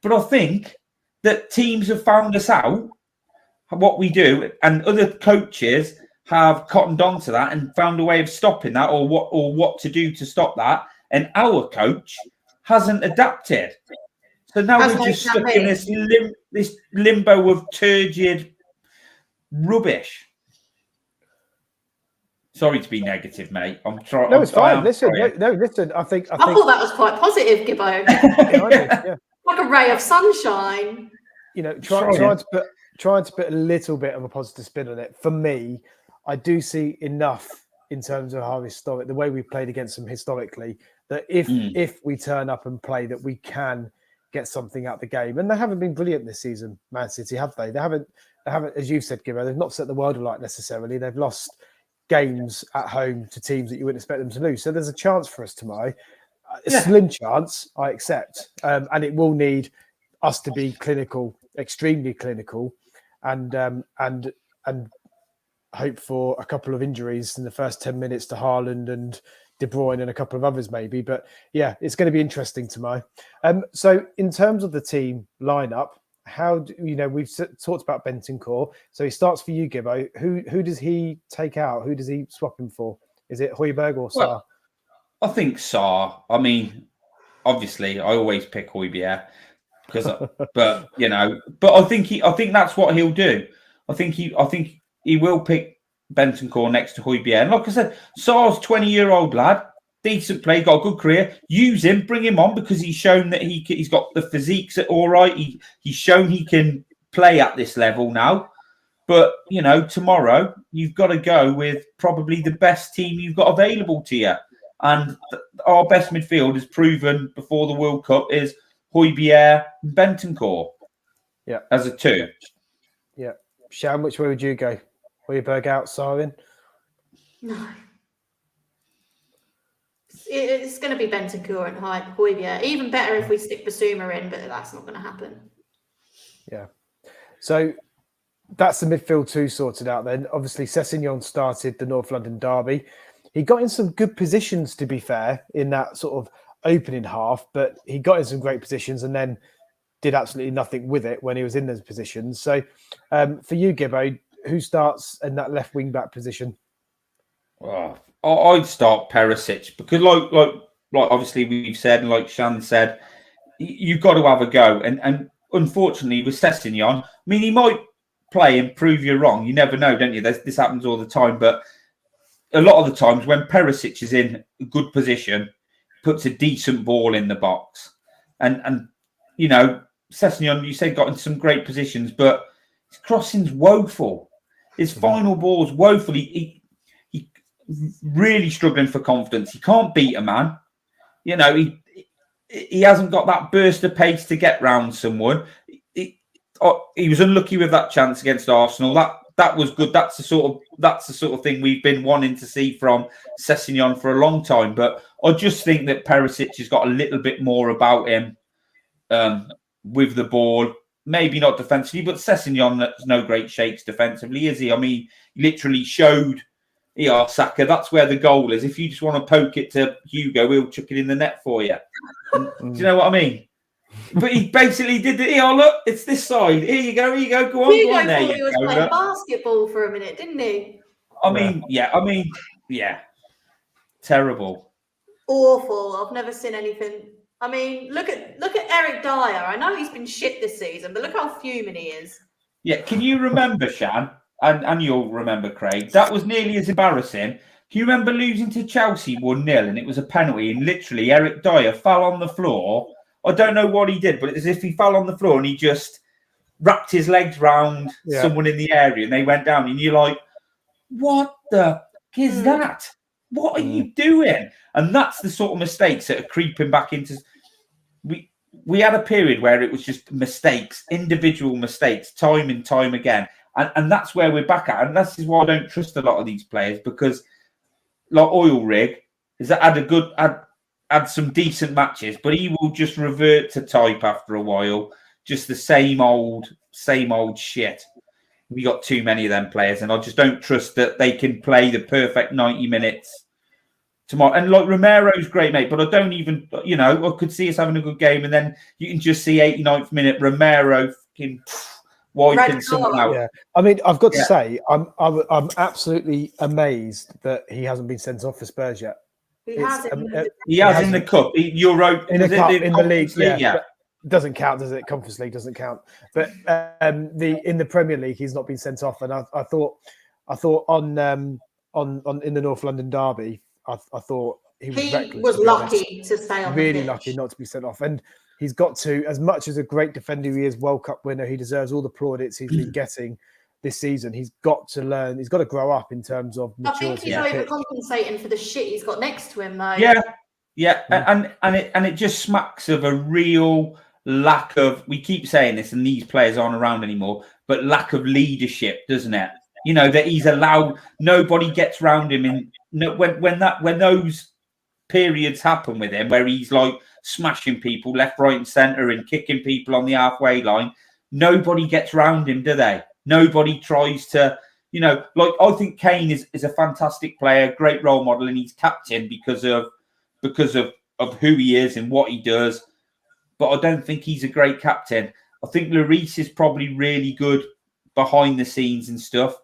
But I think that teams have found us out what we do, and other coaches have cottoned on to that and found a way of stopping that or what to do to stop that. And our coach hasn't adapted. So now we're just stuck in this limbo of turgid rubbish. Sorry to be negative, mate. I'm trying. No, it's fine. Listen. I think thought that was quite positive, Gibbo. Yeah. Like a ray of sunshine. Trying to put a little bit of a positive spin on it. For me, I do see enough in terms of how historic, the way we played against them historically, that if we turn up and play, that we can get something out of the game. And they haven't been brilliant this season, Man City, have they? They haven't, as you've said, Gibbo, they've not set the world alight necessarily. They've lost games at home to teams that you wouldn't expect them to lose. So there's a chance for us tomorrow. A slim chance, I accept. And it will need us to be clinical, extremely clinical, and hope for a couple of injuries in the first 10 minutes to Haaland and De Bruyne and a couple of others maybe. But yeah, it's going to be interesting tomorrow. So in terms of the team lineup, we've talked about Brentancur. So he starts for you, Gibbo. Who does he take out? Who does he swap him for? Is it Hojbjerg or Sarr? Well, I think Sarr. I mean, obviously, I always pick Hojbjerg but I think that's what he'll do. I think he will pick Brentancur next to Hojbjerg. And like I said, Sarr's 20-year-old lad, decent play, got a good career. Use him, bring him on because he's shown that he's got the physiques all right. He's shown he can play at this level now. But, tomorrow you've got to go with probably the best team you've got available to you. And our best midfield is proven before the World Cup is Hojbjerg and Brentancur. Yeah. As a 2. Yeah. Shan, which way would you go? Hojbjerg out, Sarr in? No. It's going to be Brentancur and Hojbjerg. Even better if we stick Basuma in, but that's not going to happen. Yeah. So that's the midfield 2 sorted out then. Obviously, Sessegnon started the North London derby. He got in some good positions, to be fair, in that sort of opening half, but he got in some great positions and then did absolutely nothing with it when he was in those positions. So for you, Gibbo, who starts in that left wing back position? Well, I'd start Paratici because like obviously we've said, and like Shan said, you've got to have a go. And unfortunately with Sessegnon, I mean, he might play and prove you wrong. You never know, don't you? This happens all the time. But a lot of the times when Paratici is in a good position, puts a decent ball in the box. And Sessegnon, you said, got in some great positions, but his crossing's woeful. His final ball's woeful. He really struggling for confidence. He can't beat a man. He hasn't got that burst of pace to get round someone. He was unlucky with that chance against Arsenal. That was good. That's the sort of thing we've been wanting to see from Sessegnon for a long time. But I just think that Perisic has got a little bit more about him with the ball. Maybe not defensively, but Sessegnon has no great shakes defensively, is he? I mean, he literally showed "Here, Saka, that's where the goal is. If you just want to poke it to Hugo, we'll chuck it in the net for you." Do you know what I mean? But he basically did the, "Here, look, it's this side. Here you go, go on, Hugo go on there." thought he was playing basketball for a minute, didn't he? I mean, terrible. Awful. I've never seen anything. I mean, look at Eric Dyer. I know he's been shit this season, but look how fuming he is. Yeah, can you remember, Shan? And you'll remember, Craig. That was nearly as embarrassing. Do you remember losing to Chelsea 1-0 and it was a penalty and literally Eric Dyer fell on the floor? I don't know what he did, but it's as if he fell on the floor and he just wrapped his legs round someone in the area and they went down. And you're like, what the fuck is that? What are you doing? And that's the sort of mistakes that are creeping back into... We had a period where it was just mistakes, individual mistakes, time and time again. And that's where we're back at. And this is why I don't trust a lot of these players, because like Oil Rig has had some decent matches, but he will just revert to type after a while. Just the same old shit. We got too many of them players, and I just don't trust that they can play the perfect 90 minutes tomorrow. And like Romero's great, mate, but I don't even, I could see us having a good game, and then you can just see 89th minute Romero fucking wiping someone out. Yeah. I mean, I've got to say, I'm absolutely amazed that he hasn't been sent off for Spurs yet. He has in the cup. Euro in the league. Yeah. Doesn't count, does it? Conference League doesn't count. But in the Premier League, he's not been sent off. And I thought on in the North London derby, I thought he was reckless. He was lucky to stay on. Really lucky not to be sent off. And he's got to, as much as a great defender he is, World Cup winner, he deserves all the plaudits he's been getting this season. He's got to learn. He's got to grow up in terms of maturity. I think he's overcompensating for the shit he's got next to him, though. Yeah. And it just smacks of a real lack of, we keep saying this and these players aren't around anymore, but lack of leadership, doesn't it? That he's allowed, nobody gets round him. And when those periods happen with him where he's like smashing people left, right and centre and kicking people on the halfway line, nobody gets round him, do they? Nobody tries to, I think Kane is a fantastic player, great role model, and he's captain because of who he is and what he does. But I don't think he's a great captain. I think Lloris is probably really good behind the scenes and stuff.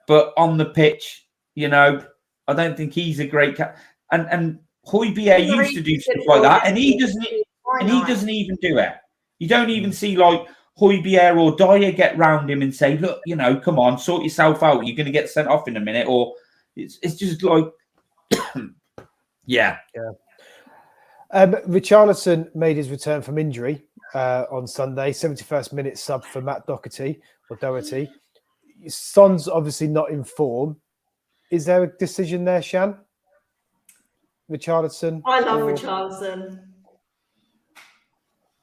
But on the pitch, I don't think he's a great captain. And Hojbjerg used to do stuff like that, and he doesn't even do it. You don't even see like Hojbjerg or Dyer get round him and say, "Look, come on, sort yourself out. You're going to get sent off in a minute." Or it's just like, yeah. Richarlison made his return from injury on Sunday. 71st minute sub for Matt Doherty. Son's obviously not in form. Is there a decision there, Shan? Richarlison? I love Richarlison.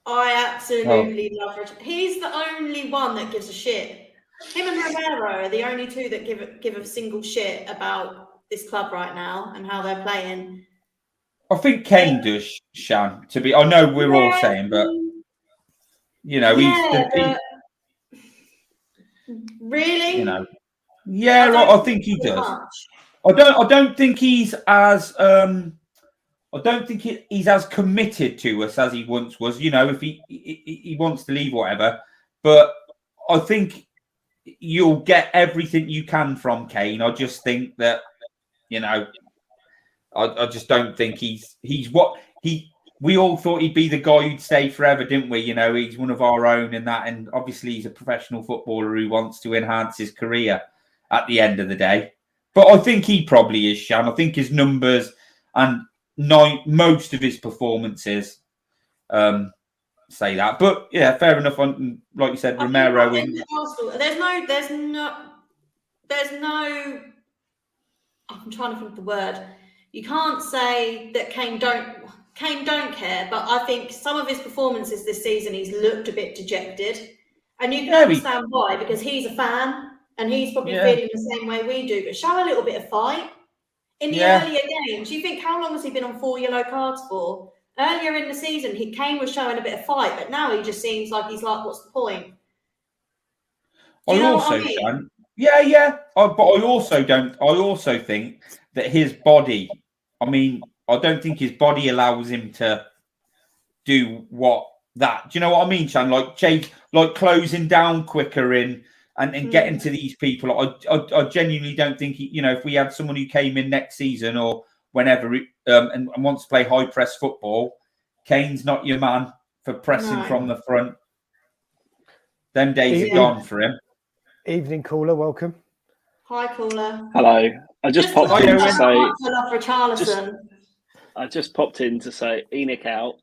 I absolutely love Richarlison. He's the only one that gives a shit. Him and Romero are the only two that give a single shit about this club right now and how they're playing. I think Kane does, Shan. I know we're all saying, but really, I think he does. I don't think he's as he's as committed to us as he once was. If he wants to leave, whatever. But I think you'll get everything you can from Kane. I just think that I just don't think he's what he. We all thought he'd be the guy who'd stay forever, didn't we? He's one of our own and that. And obviously he's a professional footballer who wants to enhance his career at the end of the day. But I think he probably is, Shan. I think his numbers and most of his performances say that. But yeah, fair enough. On like you said, Romero. There's no. I'm trying to think of the word. You can't say that Kane don't care, but I think some of his performances this season, he's looked a bit dejected. And you can understand why, because he's a fan and he's probably feeling the same way we do. But show a little bit of fight. In the earlier games, you think, how long has he been on 4 yellow cards for? Earlier in the season, Kane was showing a bit of fight, but now he just seems like he's like, what's the point? I Yeah. But I also think that his body. I mean, I don't think his body allows him to do that. Do you know what I mean, Shan? Like closing down quicker and getting to these people. I genuinely don't think if we had someone who came in next season or whenever and wants to play high press football, Kane's not your man for pressing from the front. Them days are gone for him. Evening, caller. Welcome. Hi, caller. Hello. I just popped in to say. Richarlison. I just popped in to say ENIC out,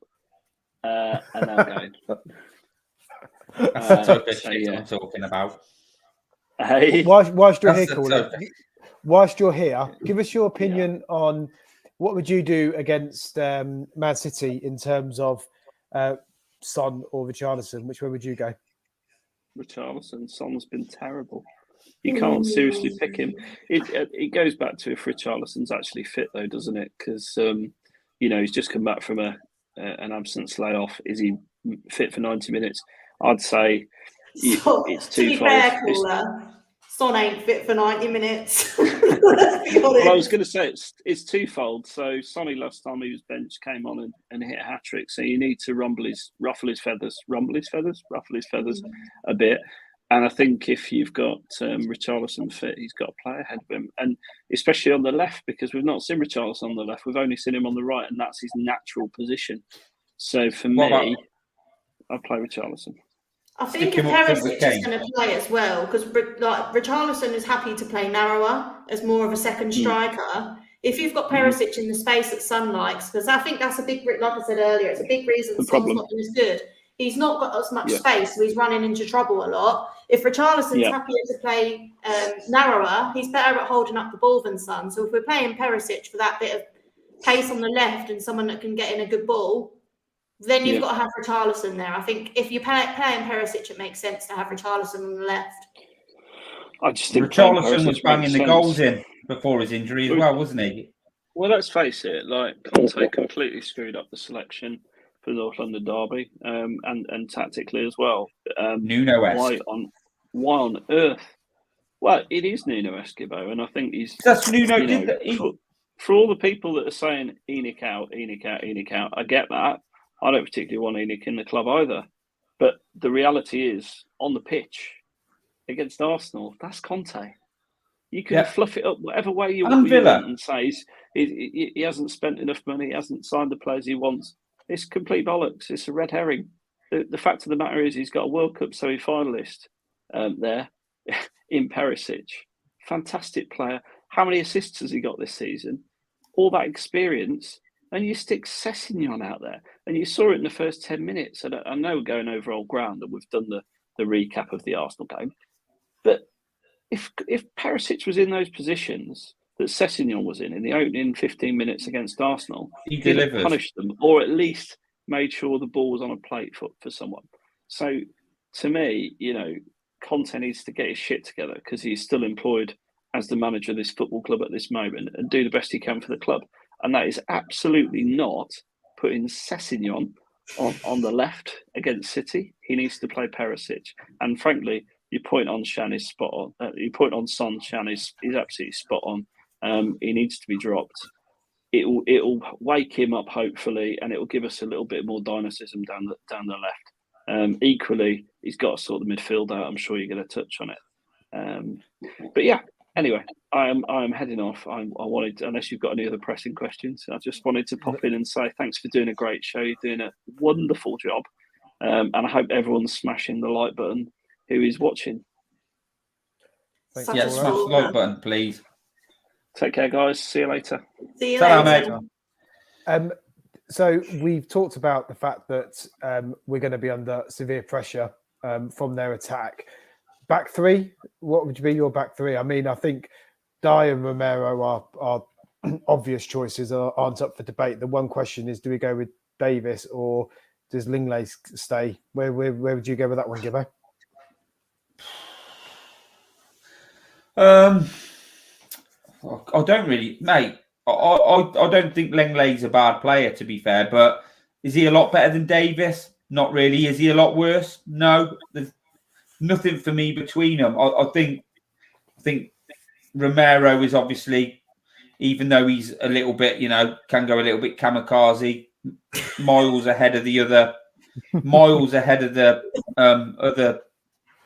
and I'm going. That's the type of shit I'm talking about. Hey. Whilst you're here, caller. Whilst you're here, give us your opinion on what would you do against Man City in terms of Son or Richarlison. Which way would you go? Richarlison. Son's been terrible. You can't seriously pick him. It goes back to if Richarlison's actually fit, though, doesn't it? Because he's just come back from an absence layoff. Is he fit for 90 minutes? I'd say it's too to be fair, caller, Son ain't fit for 90 minutes. Well, I was going to say it's twofold. So Sonny last time he was benched came on and hit a hat trick. So you need to ruffle his feathers a bit. And I think if you've got Richarlison fit, he's got to play ahead of him. And especially on the left, because we've not seen Richarlison on the left. We've only seen him on the right, and that's his natural position. So for me, I'd play Richarlison. I think if Paratici is going to play as well, because Richarlison is happy to play narrower as more of a second striker. If you've got Paratici in the space that Son likes, because I think that's a big, like I said earlier, it's a big reason Son's not been as good. He's not got as much space, so he's running into trouble a lot. If Richarlison's happier to play narrower, he's better at holding up the ball than Son. So if we're playing Paratici for that bit of pace on the left and someone that can get in a good ball, then you've got to have Richarlison there. I think if you're playing Paratici, it makes sense to have Richarlison on the left. I just think Richarlison was banging the goals in before his injury as well, wasn't he? Well, let's face it, Conte completely screwed up the selection for the North London derby, and tactically as well. Nuno-esque. Why on earth? Well, it is Nuno Escobar, and I think that's Nuno. For all the people that are saying ENIC out, I get that. I don't particularly want ENIC in the club either. But the reality is, on the pitch against Arsenal, that's Conte. You can fluff it up whatever way you want and say he hasn't spent enough money, he hasn't signed the players he wants. It's complete bollocks. It's a red herring. The fact of the matter is he's got a World Cup semi-finalist there in Perisic. Fantastic player. How many assists has he got this season? All that experience. And you stick Sessegnon out there. And you saw it in the first 10 minutes. And I know we're going over old ground and we've done the recap of the Arsenal game. But if Perisic was in those positions that Sessegnon was in the opening 15 minutes against Arsenal, he delivered. Punished them, or at least made sure the ball was on a plate for someone. So, to me, Conte needs to get his shit together because he's still employed as the manager of this football club at this moment and do the best he can for the club. And that is absolutely not putting Sessegnon on the left against City. He needs to play Perisic. And frankly, your point on Shan is spot on. Your point on Son, Shan, is absolutely spot on. He needs to be dropped. It'll wake him up, hopefully, and it will give us a little bit more dynamism down the left. Equally, he's got to sort the midfield out. I'm sure you're going to touch on it. But yeah, anyway, I am heading off. I wanted, unless you've got any other pressing questions, I just wanted to pop in and say thanks for doing a great show. You're doing a wonderful job, and I hope everyone's smashing the like button who is watching. Smash the like button, please. Take care, guys. See you later. See you later. Mate. So we've talked about the fact that we're going to be under severe pressure from their attack. Back three, what would be your back three? I mean, I think Dye and Romero are obvious choices, aren't up for debate. The one question is, do we go with Davis or does Lenglet stay? Where would you go with that one, Gibbo? I don't really, mate. I don't think Lenglet's a bad player, to be fair, but is he a lot better than Davis? Not really. Is he a lot worse? No. There's nothing for me between them. I think think Romero is obviously, even though he's a little bit, can go a little bit kamikaze, miles ahead of the other other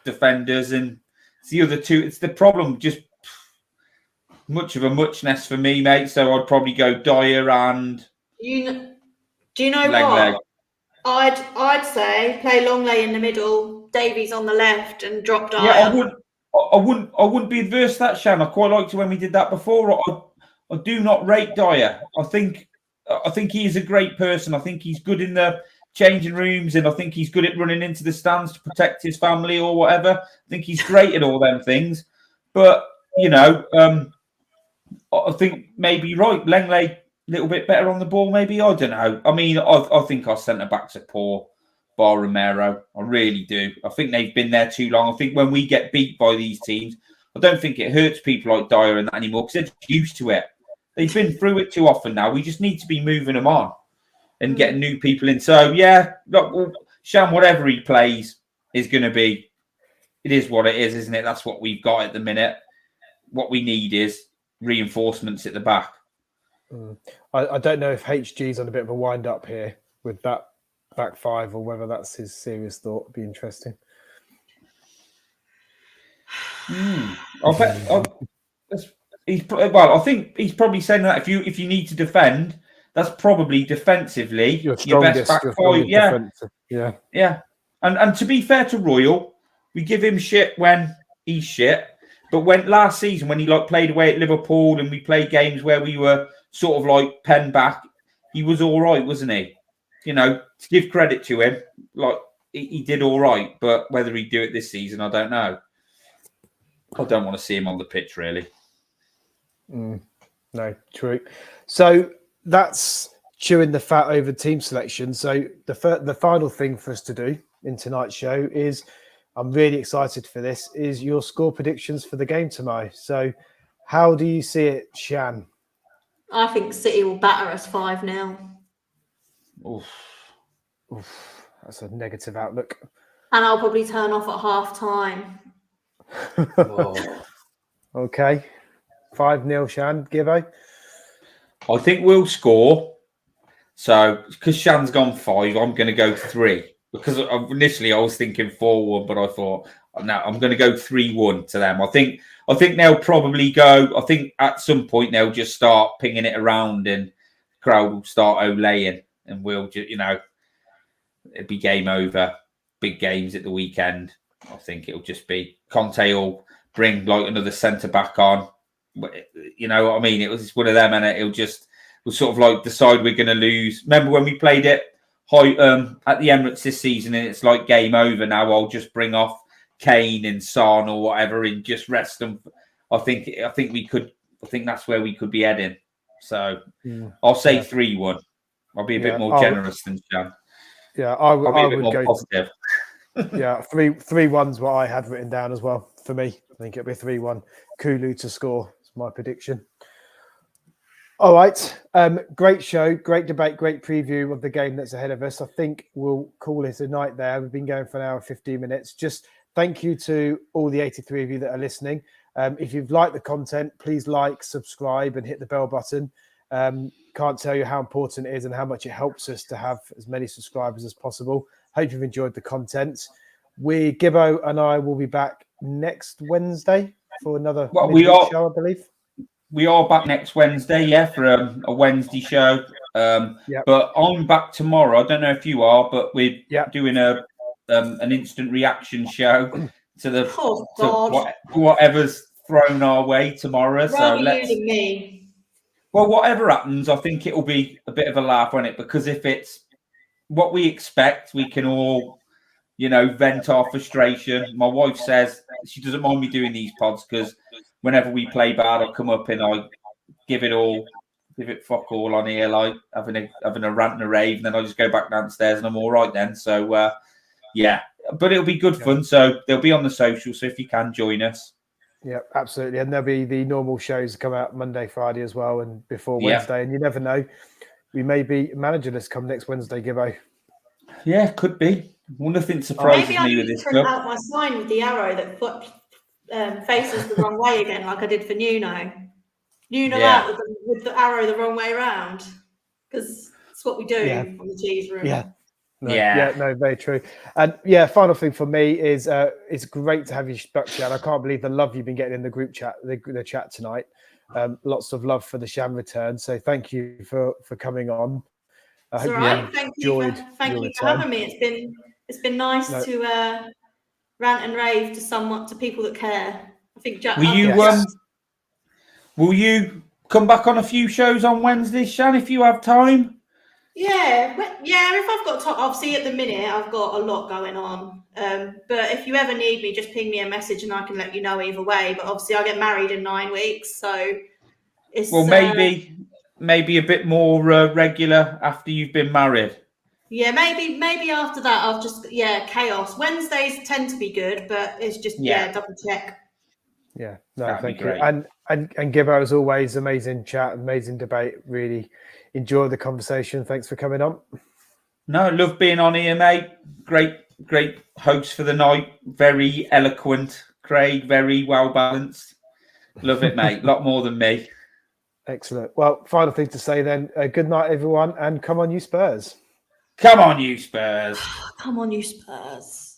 defenders, and it's the other two. It's the problem, just much of a muchness for me, mate. So I'd probably go Dyer and do you know Langley. what? I'd say play Longley in the middle, Davies on the left, and drop Dyer. Yeah, I wouldn't be adverse to that, Shan. I quite liked it when we did that before. I do not rate Dyer. I think he is a great person. I think he's good in the changing rooms, and I think he's good at running into the stands to protect his family or whatever. I think he's great at all them things. But I think maybe you're right. Langley a little bit better on the ball, maybe. I don't know. I mean, I think our centre backs are poor, bar Romero. I really do. I think they've been there too long. I think when we get beat by these teams, I don't think it hurts people like Dyer and that anymore because they're just used to it. They've been through it too often now. We just need to be moving them on and getting new people in. So, yeah, look, Sham, whatever he plays is going to be, it is what it is, isn't it? That's what we've got at the minute. What we need is reinforcements at the back. I don't know if HG's on a bit of a wind-up here with that back five or whether that's his serious thought. It'd be interesting. I think he's probably saying that if you need to defend, that's probably defensively your best back five. Yeah. And to be fair to Royal, we give him shit when he's shit. But when last season, when he played away at Liverpool and we played games where we were sort of penned back, he was all right, wasn't he? To give credit to him, he did all right. But whether he'd do it this season, I don't know. I don't want to see him on the pitch, really. No, true. So that's chewing the fat over team selection. So the final thing for us to do in tonight's show is, I'm really excited for this, is your score predictions for the game tomorrow. So how do you see it, Shan? I think City will batter us 5-0. Oof. That's a negative outlook. And I'll probably turn off at half-time. Okay. 5-0, Shan. Gibbo? I think we'll score. So, because Shan's gone 5, I'm going to go 3. Because initially I was thinking 4-1, but I thought, no, I'm going to go 3-1 to them. I think they'll probably go. I think at some point they'll just start pinging it around, and the crowd will start olaying, and we'll just, it'll be game over. Big games at the weekend. I think it'll just be Conte will bring another centre back on. You know what I mean? It was one of them, and we'll sort of decide we're going to lose. Remember when we played it at the Emirates this season, and it's game over now. I'll just bring off Kane and Son or whatever and just rest them. I think that's where we could be heading. So I'll say 3-1. I'll be a bit more generous than Jan. Yeah, I would more go positive. 3-1's what I had written down as well for me. I think it'll be 3-1. Kulu to score. It's my prediction. All right. Great show, great debate, great preview of the game that's ahead of us. I think we'll call it a night there. We've been going for an hour and 15 minutes. Just thank you to all the 83 of you that are listening. If you've liked the content, please like, subscribe, and hit the bell button. Can't tell you how important it is and how much it helps us to have as many subscribers as possible. Hope you've enjoyed the content. Gibbo and I will be back next Wednesday for another show, I believe. We are back next Wednesday, for a Wednesday show. But I'm back tomorrow. I don't know if you are, but we're doing an instant reaction show to whatever's thrown our way tomorrow. Well, whatever happens, I think it will be a bit of a laugh, won't it? Because if it's what we expect, we can all, vent our frustration. My wife says she doesn't mind me doing these pods because whenever we play bad, I come up and I give it fuck all on here, having a rant and a rave, and then I just go back downstairs and I'm all right then. So, but it'll be good fun. So they'll be on the social. So if you can join us. Yeah, absolutely. And there'll be the normal shows come out Monday, Friday as well, and before Wednesday. And you never know, we may be managerless come next Wednesday, Gibbo. Yeah, could be. Well, nothing surprises me with this. Maybe I need to print out my sign with the arrow that faces the wrong way again, like I did for Nuno. Nuno out with the arrow the wrong way around, because it's what we do on the cheese room. No, very true. And final thing for me is it's great to have you back, Shan. I can't believe the love you've been getting in the group chat, the chat tonight. Lots of love for the Shan return. So thank you for coming on. I hope you enjoyed. Thank you for having me. It's been nice to rant and rave to people that care. I think Jack. Will you come back on a few shows on Wednesday, Shan, if you have time? Yeah. If I've got time, obviously at the minute I've got a lot going on. But if you ever need me, just ping me a message and I can let you know either way. But obviously I get married in 9 weeks, so it's maybe a bit more regular after you've been married. Yeah, maybe after that I'll just chaos. Wednesdays tend to be good, but it's just double check. Yeah, no, thank you. And Gibbo, as always, amazing chat, amazing debate. Really enjoy the conversation. Thanks for coming on. No, love being on here, mate. Great host for the night. Very eloquent, Craig. Very well balanced. Love it, mate. A lot more than me. Excellent. Well, final thing to say then. Good night, everyone, and come on, you Spurs. Come on, you Spurs. Come on, you Spurs.